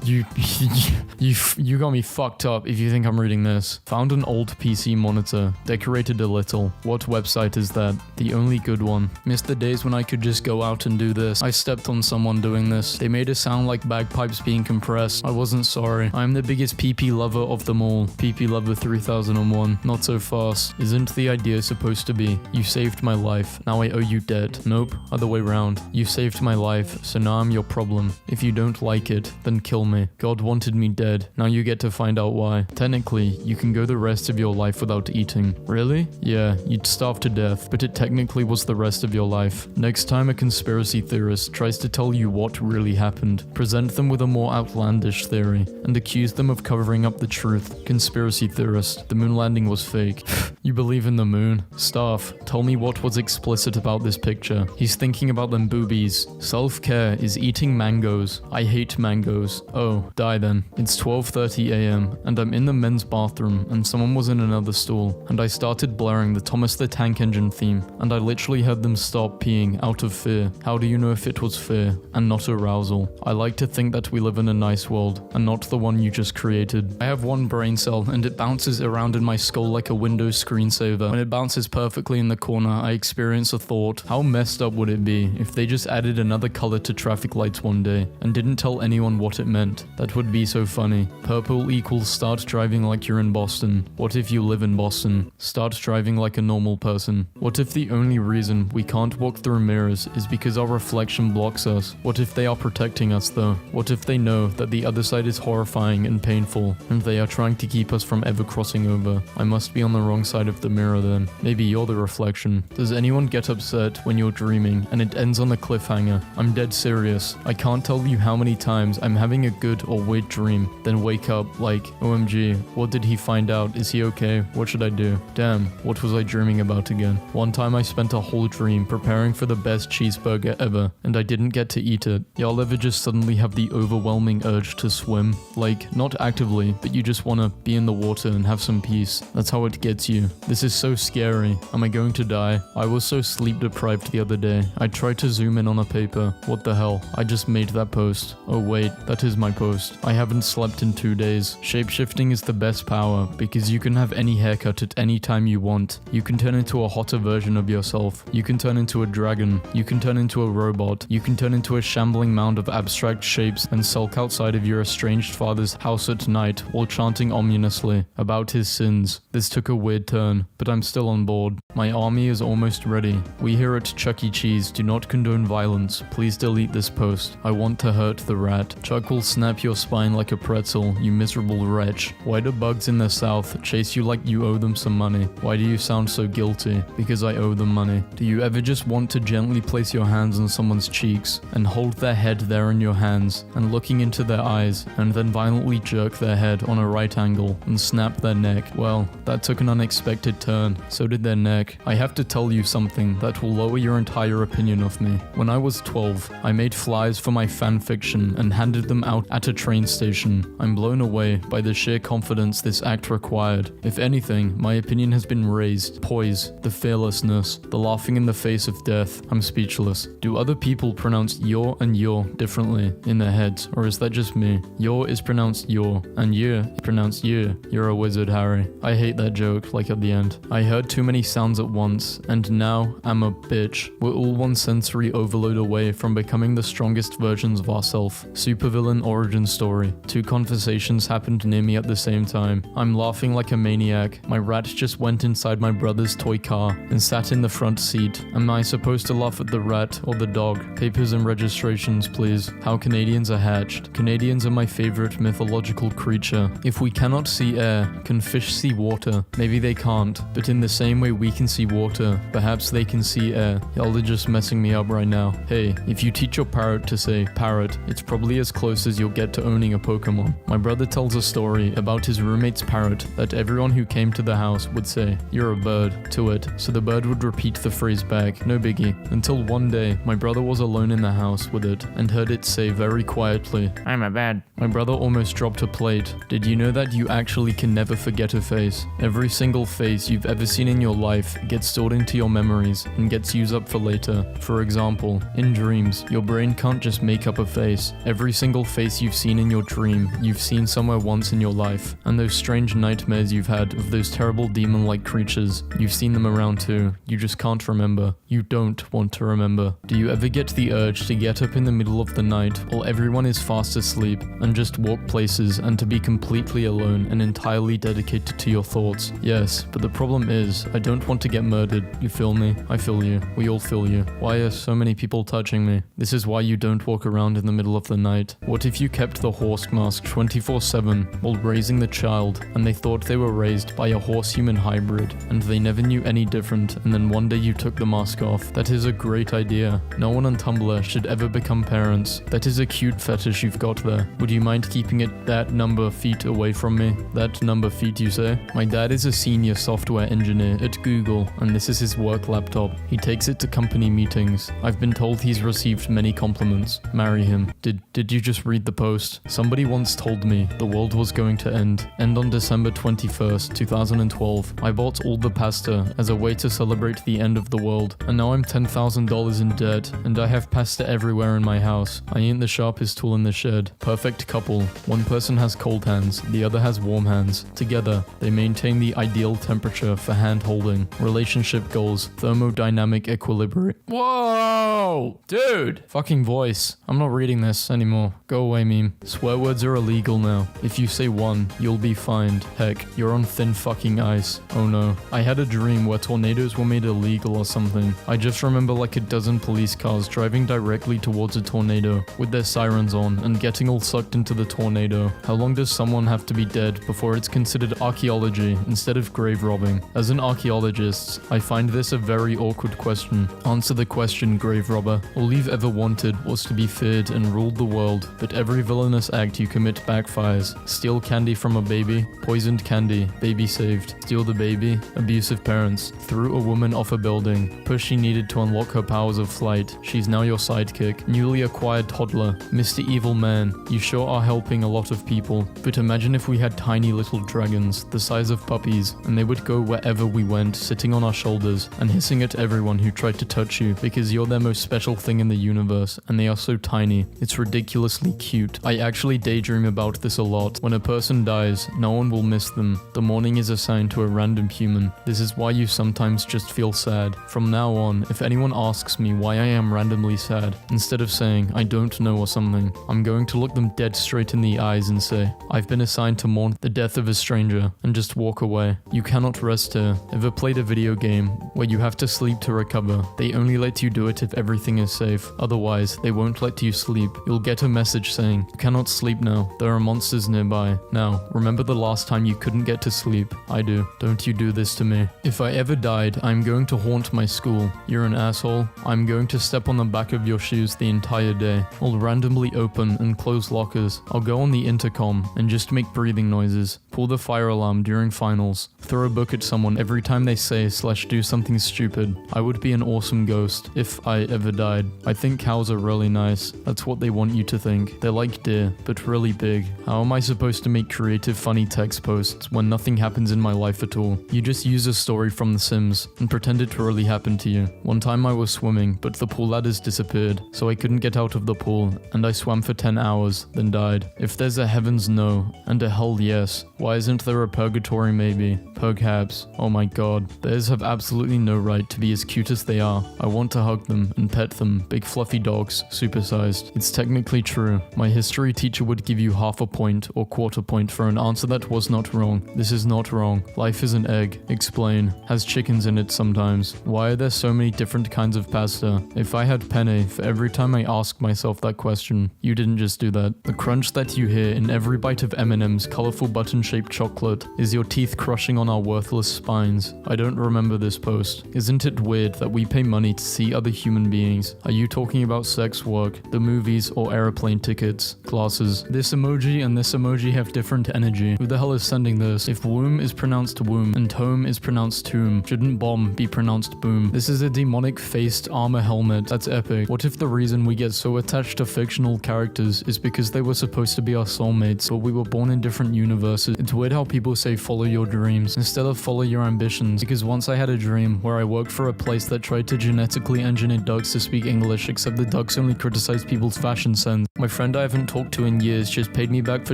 You You got me fucked up if you think I'm reading this. Found an old PC monitor. Decorated a little. What website is that? The only good one. Missed the days when I could just go out and do this. I stepped on someone doing this. They made it sound like bagpipes being compressed. I wasn't sorry. I'm the biggest PP lover of them all. PP lover 3001. Not so fast. Isn't the idea supposed to be, you saved my life, now I owe you debt? Nope, other way round. You saved my life, so now I'm your problem. If you don't like it, then kill me. God wanted me dead. Now you get to find out why. Technically, you can go the rest of your life without eating. Really? Yeah, you'd starve to death, but it technically was the rest of your life. Next time a conspiracy theorist tries to tell you what really happened, present them with a more outlandish theory, and accuse them of covering up the truth. Conspiracy theorist, the moon landing was fake. You believe in the moon? Staff, tell me what was explicit about this picture. He's thinking about them boobies. Self-care is eating mangoes. I hate mangoes. Oh, die then. It's 12:30 a.m. and I'm in the men's bathroom and someone was in another stall and I started blaring the Thomas the Tank Engine theme and I literally heard them stop peeing out of fear. How do you know if it was fear and not arousal? I like to think that we live in a nice world and not the one you just created. I have one brain cell and it bounces around in my skull like a Windows screensaver. When it bounces perfectly in the corner, I experience a thought. How messed up would it be if they just added another color to traffic lights one day and didn't tell anyone what it meant? That would be so funny. Purple equals start driving like you're in Boston. What if you live in Boston? Start driving like a normal person. What if the only reason we can't walk through mirrors is because our reflection blocks us? What if they are protecting us though? What if they know that the other side is horrifying and painful and they are trying to keep us from ever crossing over? I must be on the wrong side of the mirror then. Maybe you're the reflection. Does anyone get upset when you're dreaming and it ends on a cliffhanger? I'm dead serious. I can't tell you how many times I'm having a good or weird dream, then wake up like, OMG, what did he find out? Is he okay? What should I do? Damn, what was I dreaming about again? One time I spent a whole dream preparing for the best cheeseburger ever, and I didn't get to eat it. Y'all ever just suddenly have the overwhelming urge to swim? Like, not actively, but you just wanna be in the water and have some peace. That's how it gets you. This is so scary. Am I going to die? I was so sleep deprived the other day. I tried to zoom in on a paper. What the hell? I just made that post. Oh wait, that is my post. I haven't slept in 2 days. Shapeshifting is the best power because you can have any haircut at any time you want. You can turn into a hotter version of yourself. You can turn into a dragon. You can turn into a robot. You can turn into a shambling mound of abstract shapes and sulk outside of your estranged father's house at night while chanting ominously about his sins. This took a weird turn, but I'm still on board. My army is almost ready. We here at Chuck E. Cheese do not condone violence. Please delete this post. I want to hurt the rat. Chuck will snap your spine like a pretzel, you miserable wretch. Why do bugs in the south chase you like you owe them some money? Why do you sound so guilty? Because I owe them money. Do you ever just want to gently place your hands on someone's cheeks and hold their head there in your hands and looking into their eyes and then violently jerk their head on a right angle and snap their neck? Well, that took an unexpected turn. So did their neck. I have to tell you something that will lower your entire opinion of me. When I was 12, I made flyers for my fanfiction and handed them out at a train station. I'm blown away by the sheer confidence this act required. If anything, my opinion has been raised. Poise, the fearlessness, the laughing in the face of death. I'm speechless. Do other people pronounce your and your differently in their heads, or is that just me? Your is pronounced your, and year is pronounced year. You're a wizard, Harry. I hate that joke, like at the end. I heard too many sounds at once, and now I'm a bitch. We're all one sensory overload away from becoming the strongest versions of ourselves. Supervillain origin story. 2 conversations happened near me at the same time. I'm laughing like a maniac. My rat just went inside my brother's toy car and sat in the front seat. Am I supposed to laugh at the rat or the dog? Papers and registrations, please. How Canadians are hatched. Canadians are my favorite mythological creature. If we cannot see air, can fish see water? Maybe they can't, but in the same way we can see water, perhaps they can see air. Y'all are just messing me up right now. Hey, if you teach your parrot to say parrot, it's probably as close as you'll get to owning a Pokemon. My brother tells a story about his roommate's parrot that everyone who came to the house would say, "You're a bird," to it, so the bird would repeat the phrase back, no biggie. Until one day, my brother was alone in the house with it and heard it say very quietly, "I'm a bird." My brother almost dropped a plate. Did you know that you actually can never forget a face? Every single face you've ever seen in your life gets stored into your memories and gets used up for later. For example, in dreams, your brain can't just make up a face. Every single face you've seen seen in your dream, you've seen somewhere once in your life, and those strange nightmares you've had of those terrible demon-like creatures, you've seen them around too. You just can't remember. You don't want to remember. Do you ever get the urge to get up in the middle of the night while everyone is fast asleep and just walk places and to be completely alone and entirely dedicated to your thoughts? Yes, but the problem is, I don't want to get murdered. You feel me? I feel you. We all feel you. Why are so many people touching me? This is why you don't walk around in the middle of the night. What if you kept the horse mask 24/7 while raising the child, and they thought they were raised by a horse-human hybrid, and they never knew any different, and then one day you took the mask off? That is a great idea. No one on Tumblr should ever become parents. That is a cute fetish you've got there. Would you mind keeping it that number feet away from me? That number feet, you say? My dad is a senior software engineer at Google, and this is his work laptop. He takes it to company meetings. I've been told he's received many compliments. Marry him. Did you just read the post? Somebody once told me the world was going to end on December 21st, 2012. I bought all the pasta as a way to celebrate the end of the world, and now I'm $10,000 in debt, and I have pasta everywhere in my house. I ain't the sharpest tool in the shed. Perfect couple. One person has cold hands, the other has warm hands. Together, they maintain the ideal temperature for hand holding. Relationship goals, thermodynamic equilibrium. Whoa! Dude! Fucking voice. I'm not reading this anymore. Go away, meme. Swear words are illegal now. If you say one, you'll be fined. Heck, you're on thin fucking ice. Oh no. I had a dream where tornadoes were made illegal or something. I just remember like a dozen police cars driving directly towards a tornado with their sirens on and getting all sucked into the tornado. How long does someone have to be dead before it's considered archaeology instead of grave robbing? As an archaeologist, I find this a very awkward question. Answer the question, grave robber. All you've ever wanted was to be feared and ruled the world, but every villainous act you commit backfires. Steal candy from a baby, poisoned candy, baby saved. Steal the baby, abusive parents. Threw a woman off a building. Push she needed to unlock her powers of flight. She's now your sidekick. Newly acquired toddler. Mr. Evil Man. You sure are helping a lot of people, but imagine if we had tiny little dragons, the size of puppies, and they would go wherever we went, sitting on our shoulders, and hissing at everyone who tried to touch you, because you're their most special thing in the universe, and they are so tiny. It's ridiculously cute. I actually daydream about this a lot. When a person dies, no one will miss them. The mourning is assigned to a random human. This is why you sometimes just feel sad. From now on, if anyone asks me why I am randomly sad, instead of saying, I don't know or something, I'm going to look them dead straight in the eyes and say, I've been assigned to mourn the death of a stranger, and just walk away. You cannot rest here. Ever played a video game where you have to sleep to recover? They only let you do it if everything is safe. Otherwise, they won't let you sleep. You'll get a message saying, you cannot sleep now. There are monsters nearby. Now, remember the last time you couldn't get to sleep? I do. Don't you do this to me. If I ever died, I'm going to haunt my school. You're an asshole. I'm going to step on the back of your shoes the entire day. I'll randomly open and close lockers. I'll go on the intercom and just make breathing noises. Pull the fire alarm during finals. Throw a book at someone every time they say/do something stupid. I would be an awesome ghost if I ever died. I think cows are really nice. That's what they want you to think. They're like deer, but really big. How am I supposed to make creative funny text posts when nothing happens in my life at all? You just use a story from The Sims and pretend it really happened to you. One time I was swimming, but the pool ladders disappeared, so I couldn't get out of the pool, and I swam for 10 hours, then died. If there's a heavens no, and a hell yes, why isn't there a purgatory maybe? Perhaps. Oh my god. Bears have absolutely no right to be as cute as they are. I want to hug them and pet them. Big fluffy dogs, supersized. It's technically true. My history teacher would give you half a point or quarter point for an answer that was not wrong. This is not wrong. Life is an egg. Explain. Has chickens in it sometimes. Why are there so many different kinds of pasta? If I had penne for every time I ask myself that question, you didn't just do that. The crunch that you hear in every bite of M&M's colorful button-shaped chocolate is your teeth crushing on our worthless spines. I don't remember this post. Isn't it weird that we pay money to see other human beings? Are you talking about sex work, the movies, or airplane tickets? Classes. This emoji and this emoji have different energy. Who the hell is sending this? If womb is pronounced womb and tome is pronounced tomb, shouldn't bomb be pronounced boom? This is a demonic faced armor helmet. That's epic. What if the reason we get so attached to fictional characters is because they were supposed to be our soulmates, but we were born in different universes? It's weird how people say follow your dreams instead of follow your ambitions, because once I had a dream where I worked for a place that tried to genetically engineer ducks to speak English, except the ducks only criticized people's fashion sense. My friend I haven't talked talked to in years just paid me back for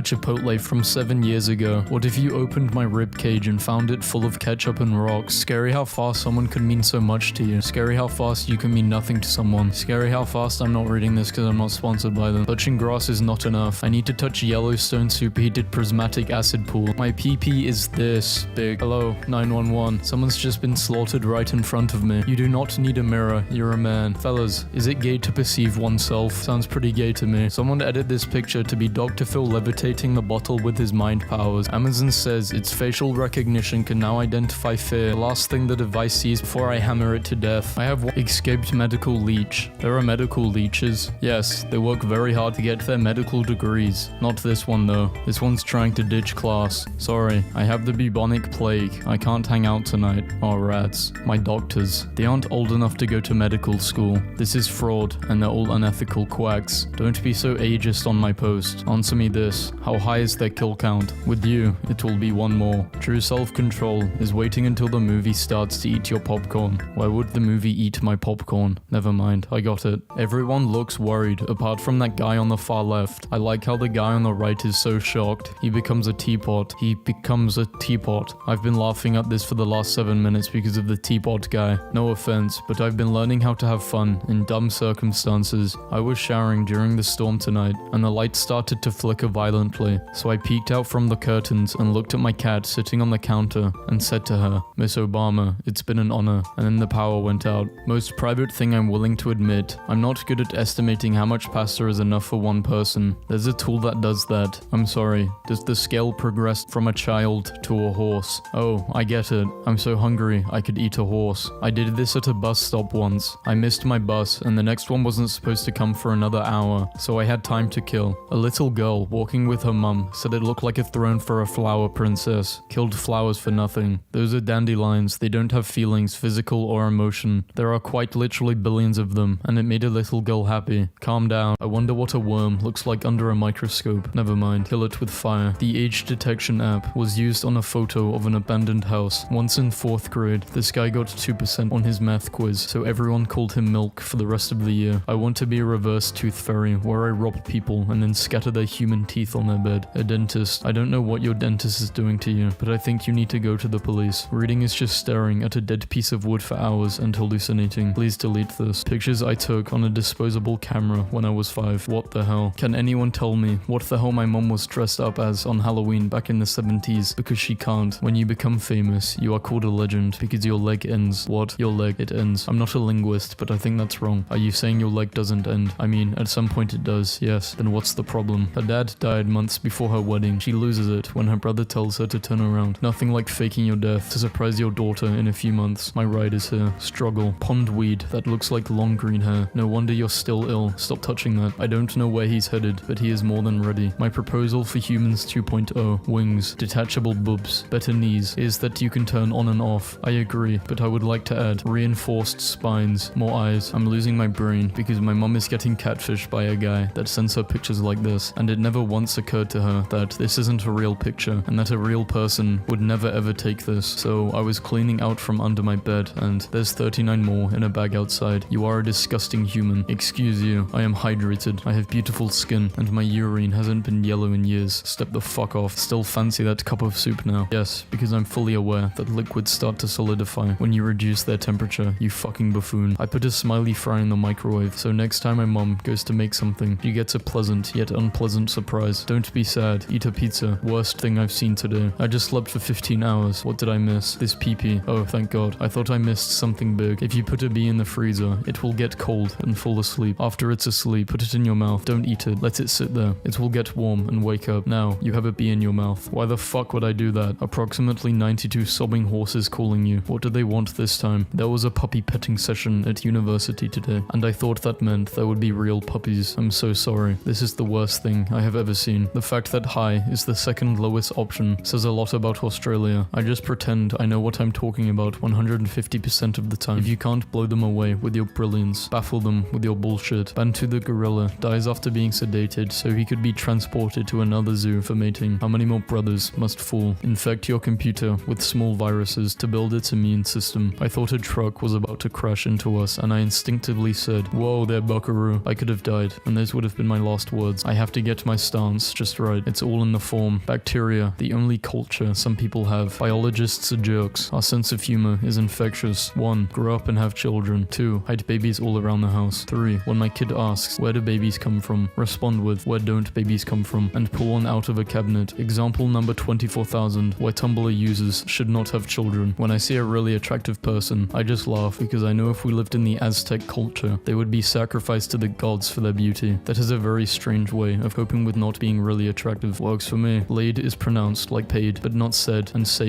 Chipotle from 7 years ago. What if you opened my rib cage and found it full of ketchup and rocks? Scary how fast someone could mean so much to you. Scary how fast you can mean nothing to someone. Scary how fast I'm not reading this because I'm not sponsored by them. Touching grass is not enough. I need to touch Yellowstone superheated prismatic acid pool. My PP is this big. Hello, 911. Someone's just been slaughtered right in front of me. You do not need a mirror. You're a man. Fellas, is it gay to perceive oneself? Sounds pretty gay to me. Someone edit this picture to be Dr. Phil levitating the bottle with his mind powers. Amazon says its facial recognition can now identify fear. The last thing the device sees before I hammer it to death. I have escaped medical leech. There are medical leeches. Yes, they work very hard to get their medical degrees. Not this one though. This one's trying to ditch class. Sorry, I have the bubonic plague. I can't hang out tonight. Oh rats. My doctors. They aren't old enough to go to medical school. This is fraud, and they're all unethical quacks. Don't be so ageist on my post. Answer me this. How high is their kill count? With you, it will be one more. True self-control is waiting until the movie starts to eat your popcorn. Why would the movie eat my popcorn? Never mind, I got it. Everyone looks worried, apart from that guy on the far left. I like how the guy on the right is so shocked. He becomes a teapot. He becomes a teapot. I've been laughing at this for the last 7 minutes because of the teapot guy. No offense, but I've been learning how to have fun in dumb circumstances. I was showering during the storm tonight, and the light started to flicker violently, so I peeked out from the curtains and looked at my cat sitting on the counter and said to her, "Miss Obama, it's been an honor," and then the power went out. Most private thing I'm willing to admit, I'm not good at estimating how much pasta is enough for one person. There's a tool that does that. I'm sorry, does the scale progress from a child to a horse? Oh, I get it. I'm so hungry I could eat a horse. I did this at a bus stop once. I missed my bus and the next one wasn't supposed to come for another hour, so I had time to kill. A little girl walking with her mum said it looked like a throne for a flower princess. Killed flowers for nothing. Those are dandelions. They don't have feelings, physical or emotion. There are quite literally billions of them, and it made a little girl happy. Calm down. I wonder what a worm looks like under a microscope. Never mind. Kill it with fire. The age detection app was used on a photo of an abandoned house. Once in 4th grade, this guy got 2% on his math quiz, so everyone called him Milk for the rest of the year. I want to be a reverse tooth fairy, where I rob people and then scatter their human teeth on their bed. A dentist. I don't know what your dentist is doing to you, but I think you need to go to the police. Reading is just staring at a dead piece of wood for hours and hallucinating. Please delete this. Pictures I took on a disposable camera when I was 5. What the hell? Can anyone tell me what the hell my mom was dressed up as on Halloween back in the 70s? Because she can't. When you become famous, you are called a legend because your leg ends. What? Your leg, it ends. I'm not a linguist, but I think that's wrong. Are you saying your leg doesn't end? I mean, at some point it does, yes. Then what's the problem? Her dad died months before her wedding. She loses it when her brother tells her to turn around. Nothing like faking your death to surprise your daughter in a few months. My ride is here. Struggle. Pond weed that looks like long green hair. No wonder you're still ill. Stop touching that. I don't know where he's headed, but he is more than ready. My proposal for humans 2.0. Wings. Detachable boobs. Better knees. Is that you can turn on and off. I agree, but I would like to add reinforced spines. More eyes. I'm losing my brain because my mom is getting catfished by a guy that sends her pictures like this, and it never once occurred to her that this isn't a real picture and that a real person would never ever take this. So I was cleaning out from under my bed and there's 39 more in a bag outside. You are a disgusting human. Excuse you. I am hydrated. I have beautiful skin and my urine hasn't been yellow in years. Step the fuck off. Still fancy that cup of soup now. Yes, because I'm fully aware that liquids start to solidify when you reduce their temperature, you fucking buffoon. I put a smiley fry in the microwave, so next time my mom goes to make something, she gets a pleasant yet unpleasant surprise. Don't be sad. Eat a pizza. Worst thing I've seen today. I just slept for 15 hours. What did I miss? This pee-pee. Oh, thank God. I thought I missed something big. If you put a bee in the freezer, it will get cold and fall asleep. After it's asleep, put it in your mouth. Don't eat it. Let it sit there. It will get warm and wake up. Now, you have a bee in your mouth. Why the fuck would I do that? Approximately 92 sobbing horses calling you. What do they want this time? There was a puppy petting session at university today, and I thought that meant there would be real puppies. I'm so sorry. This is the worst thing I have ever seen. The fact that high is the second lowest option says a lot about Australia. I just pretend I know what I'm talking about 150% of the time. If you can't blow them away with your brilliance, baffle them with your bullshit. Bantu the gorilla dies after being sedated so he could be transported to another zoo for mating. How many more brothers must fall? Infect your computer with small viruses to build its immune system. I thought a truck was about to crash into us and I instinctively said, "Whoa there, buckaroo." I could have died and those would have been my last words. words. I have to get my stance just right. It's all in the form. Bacteria, the only culture some people have. Biologists are jerks. Our sense of humor is infectious. 1. Grow up and have children. 2. Hide babies all around the house. 3. When my kid asks, where do babies come from? Respond with, where don't babies come from? And pull one out of a cabinet. Example number 24,000, why Tumblr users should not have children. When I see a really attractive person, I just laugh because I know if we lived in the Aztec culture, they would be sacrificed to the gods for their beauty. That is a very strange way of coping with not being really attractive. Works for me. Laid is pronounced like paid, but not said, and said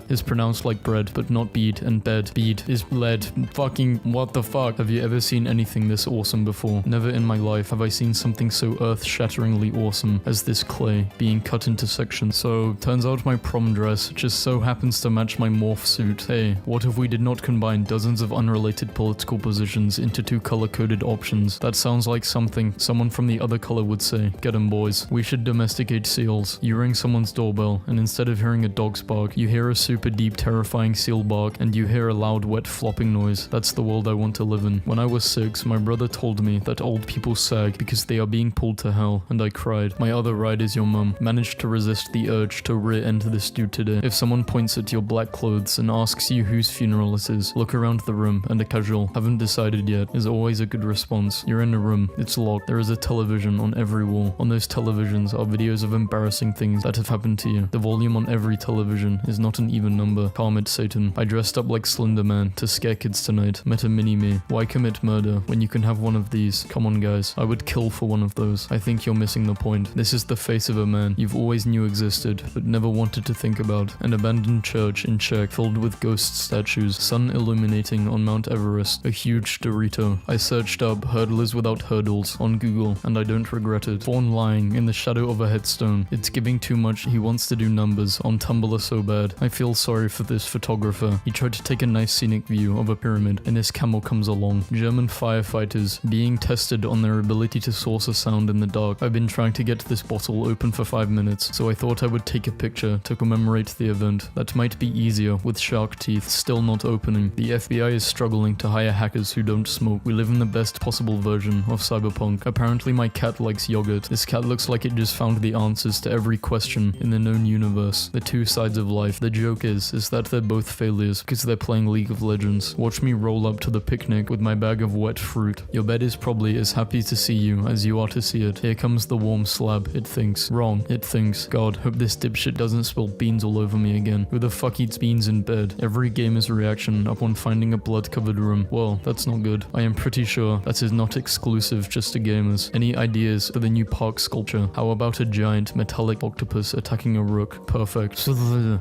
is pronounced like bread, but not bead, and bed. Bead is lead. Fucking what the fuck? Have you ever seen anything this awesome before? Never in my life have I seen something so earth-shatteringly awesome as this clay being cut into sections. So, turns out my prom dress just so happens to match my morph suit. Hey, what if we did not combine dozens of unrelated political positions into 2 color-coded options? That sounds like something someone from the other color would say. Get 'em, boys. We should domesticate seals. You ring someone's doorbell, and instead of hearing a dog's bark, you hear a super deep, terrifying seal bark, and you hear a loud, wet flopping noise. That's the world I want to live in. When I was 6, my brother told me that old people sag because they are being pulled to hell, and I cried. My other ride is your mum. Managed to resist the urge to rear-end this dude today. If someone points at your black clothes and asks you whose funeral it is, look around the room, and a casual, haven't decided yet, is always a good response. You're in a room, it's locked, there is a television on every wall. On those televisions are videos of embarrassing things that have happened to you. The volume on every television is not an even number. Calm it, Satan. I dressed up like Slender Man to scare kids tonight. Met a mini-me. Why commit murder when you can have one of these? Come on, guys. I would kill for one of those. I think you're missing the point. This is the face of a man you've always knew existed, but never wanted to think about. An abandoned church in Czech filled with ghost statues. Sun illuminating on Mount Everest. A huge Dorito. I searched up hurdlers without hurdles on Google, and I don't regret it. Fawn lying in the shadow of a headstone. It's giving too much. He wants to do numbers on Tumblr so bad. I feel sorry for this photographer. He tried to take a nice scenic view of a pyramid, and this camel comes along. German firefighters being tested on their ability to source a sound in the dark. I've been trying to get this bottle open for 5 minutes, so I thought I would take a picture to commemorate the event. That might be easier with shark teeth still not opening. The FBI is struggling to hire hackers who don't smoke. We live in the best possible version of cyberpunk. Apparently my cat likes yogurt. This cat looks like it just found the answers to every question in the known universe. The 2 sides of life. The joke is that they're both failures because they're playing League of Legends. Watch me roll up to the picnic with my bag of wet fruit. Your bed is probably as happy to see you as you are to see it. Here comes the warm slab, it thinks. Wrong, it thinks. God, hope this dipshit doesn't spill beans all over me again. Who the fuck eats beans in bed? Every gamer's reaction upon finding a blood-covered room. Well, that's not good. I am pretty sure that is not exclusive just to gamers. Any ideas for the new park sculpture? How about a giant metallic octopus attacking a rook? Perfect.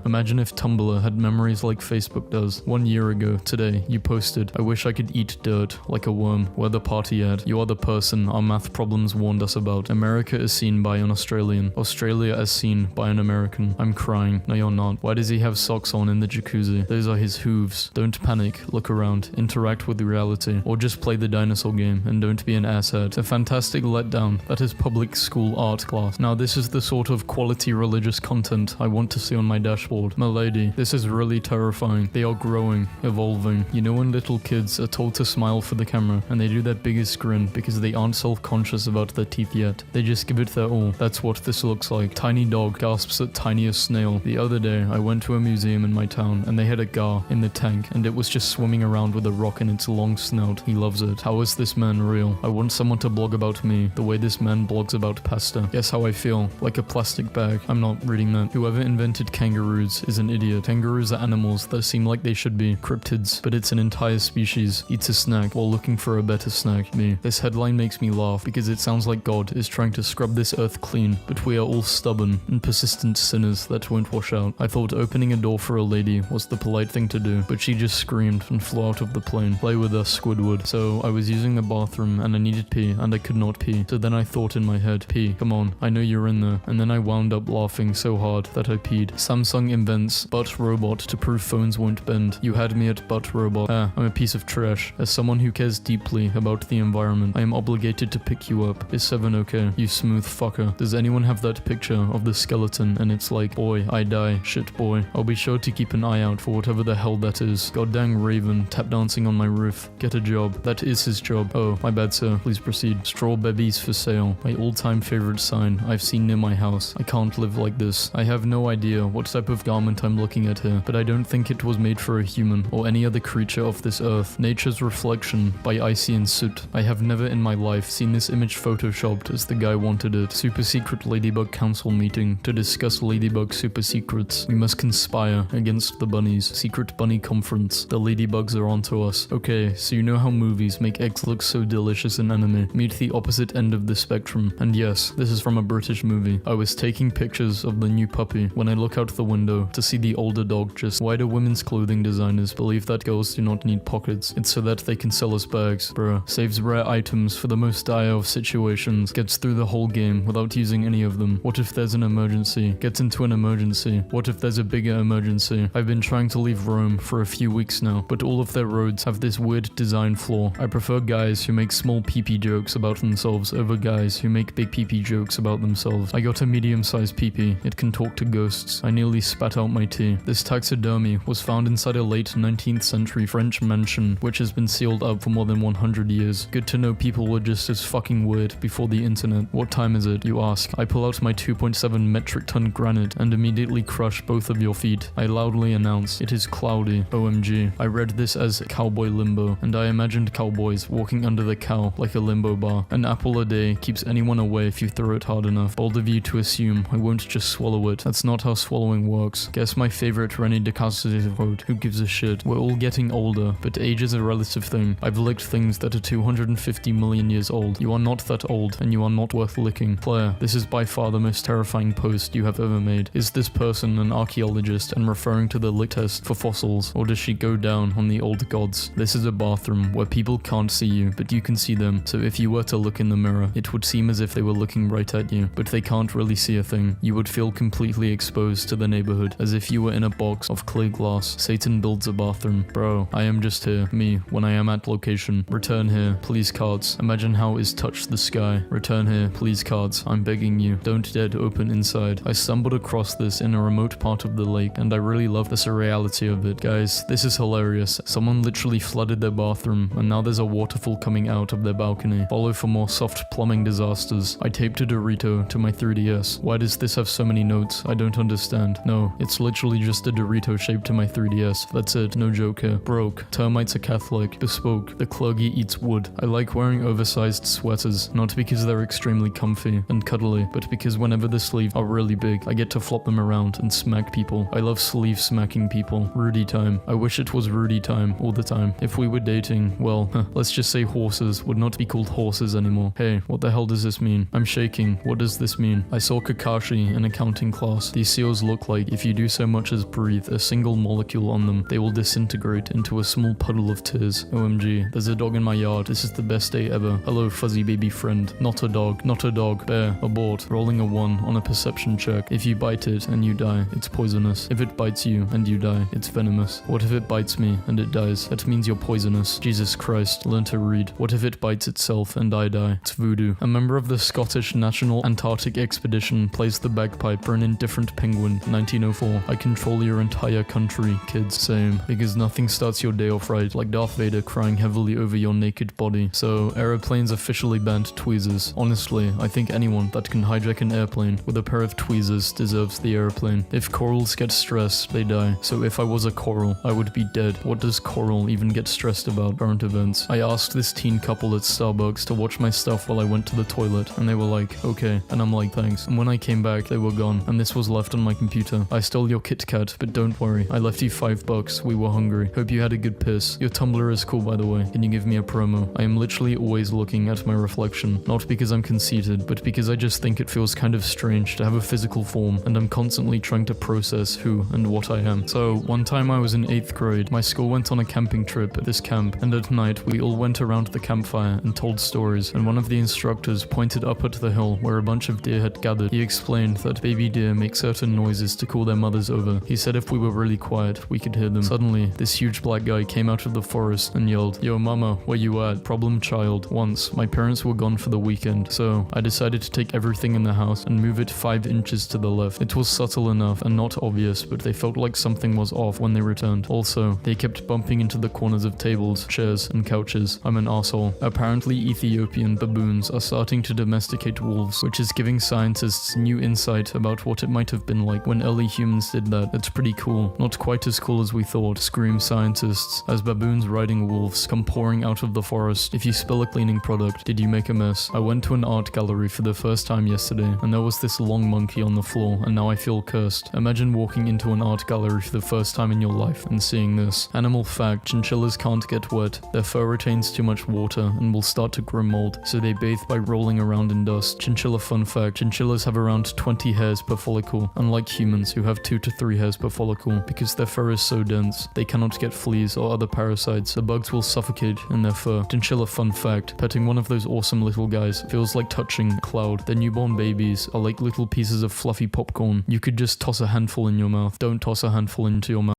Imagine if Tumblr had memories like Facebook does. 1 year ago, today, you posted, I wish I could eat dirt like a worm. Where the party at? You are the person our math problems warned us about. America is seen by an Australian. Australia as seen by an American. I'm crying. No, you're not. Why does he have socks on in the jacuzzi? Those are his hooves. Don't panic. Look around. Interact with reality. Or just play the dinosaur game and don't be an asshat. A fantastic letdown. That is public school art class. Now this is the sort of quality religious content I want to see on my dashboard. Milady, this is really terrifying. They are growing, evolving. You know when little kids are told to smile for the camera and they do their biggest grin because they aren't self-conscious about their teeth yet. They just give it their all. That's what this looks like. Tiny dog gasps at tiniest snail. The other day, I went to a museum in my town and they had a gar in the tank and it was just swimming around with a rock in its long snout. He loves it. How is this man real? I want someone to blog about me the way this man blogs about pasta. Guess how I feel? Like a plastic bag. I'm not reading that. Whoever invented kangaroos is an idiot. Kangaroos are animals that seem like they should be cryptids, but it's an entire species eats a snack while looking for a better snack. Me. This headline makes me laugh because it sounds like God is trying to scrub this earth clean, but we are all stubborn and persistent sinners that won't wash out. I thought opening a door for a lady was the polite thing to do, but she just screamed and flew out of the plane. Play with us, Squidward. So I was using the bathroom and I needed pee and I could not pee. So then I thought in my head, pee, come on, I know you're in there. And then I wound up laughing so hard that I peed. Samsung invents butt robot to prove phones won't bend. You had me at butt robot. I'm a piece of trash. As someone who cares deeply about the environment, I am obligated to pick you up. Is 7 okay? You smooth fucker. Does anyone have that picture of the skeleton and it's like, boy, I die, shit boy. I'll be sure to keep an eye out for whatever the hell that is. God dang Raven, tap dancing on my roof. Get a job. That is his job. Oh, my bad sir, please proceed. Straw baby Babies for sale. My all-time favorite sign I've seen near my house. I can't live like this. I have no idea what type of garment I'm looking at here, but I don't think it was made for a human or any other creature of this earth. Nature's Reflection by Icy and Soot. I have never in my life seen this image photoshopped as the guy wanted it. Super secret Ladybug Council meeting to discuss Ladybug super secrets. We must conspire against the bunnies. Secret bunny conference. The ladybugs are onto us. Okay, so you know how movies make eggs look so delicious in anime. Meet the opposite end of the spectrum. And yes, this is from a British movie. I was taking pictures of the new puppy when I look out the window to see the older dog. Just why do women's clothing designers believe that girls do not need pockets? It's so that they can sell us bags. Bruh. Saves rare items for the most dire of situations. Gets through the whole game without using any of them. What if there's an emergency? Gets into an emergency. What if there's a bigger emergency? I've been trying to leave Rome for a few weeks now, but all of their roads have this weird design flaw. I prefer guys who make small pee-pee jokes about themselves over guys who make big pee-pee jokes about themselves. I got a medium-sized pee-pee. It can talk to ghosts. I nearly spat out my tea. This taxidermy was found inside a late 19th century French mansion, which has been sealed up for more than 100 years. Good to know people were just as fucking weird before the internet. What time is it, you ask? I pull out my 2.7 metric ton granite and immediately crush both of your feet. I loudly announce, it is cloudy. OMG. I read this as cowboy limbo, and I imagined cowboys walking under the cow like a limbo bar. An apple a day keeps anyone away if you throw it hard enough. Bold of you to assume I won't just swallow it. That's not how swallowing works. Guess my favorite René Descartes quote, who gives a shit? We're all getting older, but age is a relative thing. I've licked things that are 250 million years old. You are not that old, and you are not worth licking. Claire, this is by far the most terrifying post you have ever made. Is this person an archaeologist and referring to the lick test for fossils, or does she go down on the old gods? This is a bathroom where people can't see you, but you can see them. So if you were to look in the mirror, it would seem as if they were looking right at you, but they can't really see a thing. You would feel completely exposed to the neighborhood, as if you were in a box of clear glass. Satan builds a bathroom. Bro, I am just here. Me, when I am at location. Return here, please cards. Imagine how is touch the sky. Return here, please cards. I'm begging you. Don't dead open inside. I stumbled across this in a remote part of the lake, and I really love the surreality of it. Guys, this is hilarious. Someone literally flooded their bathroom, and now there's a waterfall coming out of their balcony. Follow for more soft plumbing disasters. I taped a Dorito to my 3DS. Why does this have so many notes? I don't understand. No, it's literally just a Dorito shaped to my 3DS. That's it. No joke here. Broke. Termites are Catholic. Bespoke. The clergy eats wood. I like wearing oversized sweaters, not because they're extremely comfy and cuddly, but because whenever the sleeves are really big, I get to flop them around and smack people. I love sleeve smacking people. Rudy time. I wish it was Rudy time all the time. If we were dating, well, let's just say horses would not be called horses anymore. Hey, what the hell does this mean? I'm shaking. What does this mean? I saw Kakashi in accounting class. These seals look like if you do so much as breathe a single molecule on them, they will disintegrate into a small puddle of tears. OMG, there's a dog in my yard. This is the best day ever. Hello, fuzzy baby friend. Not a dog. Not a dog. Bear. Abort. Rolling a 1 on a perception check. If you bite it and you die, it's poisonous. If it bites you and you die, it's venomous. What if it bites me and it dies? That means you're poisonous. Jesus Christ, learn to read. What if it bites itself and I die? It's voodoo. A member of the Scottish National Antarctic Expedition plays the bagpipe for an indifferent penguin. 1904. I control your entire country, kids. Same. Because nothing starts your day off right like Darth Vader crying heavily over your naked body. So, aeroplanes officially banned tweezers. Honestly, I think anyone that can hijack an airplane with a pair of tweezers deserves the airplane. If corals get stressed, they die. So if I was a coral, I would be dead. What does coral even get stressed about? Current events. I asked this teen couple at Starbucks to watch my stuff while I went to the toilet, and they were like, okay. And I'm like, thanks. And when I came back, they were gone, and this was left on my computer. I stole your Kit Kat, but don't worry. I left you $5. We were hungry. Hope you had a good piss. Your Tumblr is cool, by the way. Can you give me a promo? I am literally always looking at my reflection. Not because I'm conceited, but because I just think it feels kind of strange to have a physical form, and I'm constantly trying to process who and what I am. So, one time I was in 8th grade, my school went on a camping trip at this camp, and at night we all went around the campfire and told stories, and one of the instructors pointed up at the hill where a bunch of deer had gathered. He explained that baby deer make certain noises to call their mothers over. He said if we were really quiet, we could hear them. Suddenly, this huge black guy came out of the forest and yelled, "Yo mama, where you at? Problem child." Once, my parents were gone for the weekend, so I decided to take everything in the house and move it 5 inches to the left. It was subtle enough and not obvious, but they felt like something was off when they returned. Also, they kept bumping into the corners of tables, chairs, and couches. I'm an asshole. Apparently Ethiopian, but baboons are starting to domesticate wolves, which is giving scientists new insight about what it might have been like when early humans did that. It's pretty cool. Not quite as cool as we thought, scream scientists, as baboons riding wolves come pouring out of the forest. If you spill a cleaning product, did you make a mess? I went to an art gallery for the first time yesterday, and there was this long monkey on the floor, and now I feel cursed. Imagine walking into an art gallery for the first time in your life and seeing this. Animal fact, chinchillas can't get wet. Their fur retains too much water and will start to grow mold, so they bathe by rolling around in dust. Chinchilla fun fact, chinchillas have around 20 hairs per follicle, unlike humans who have 2 to 3 hairs per follicle. Because their fur is so dense, they cannot get fleas or other parasites. The bugs will suffocate in their fur. Chinchilla fun fact, petting one of those awesome little guys feels like touching a cloud. Their newborn babies are like little pieces of fluffy popcorn. You could just toss a handful in your mouth. Don't toss a handful into your mouth.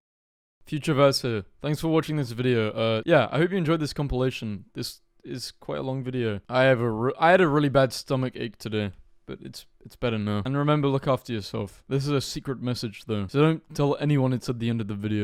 Future Vaz here. Thanks for watching this video. Yeah, I hope you enjoyed this compilation. This is quite a long video. I had a really bad stomach ache today, but it's better now. And remember, look after yourself. This is a secret message though, so don't tell anyone it's at the end of the video.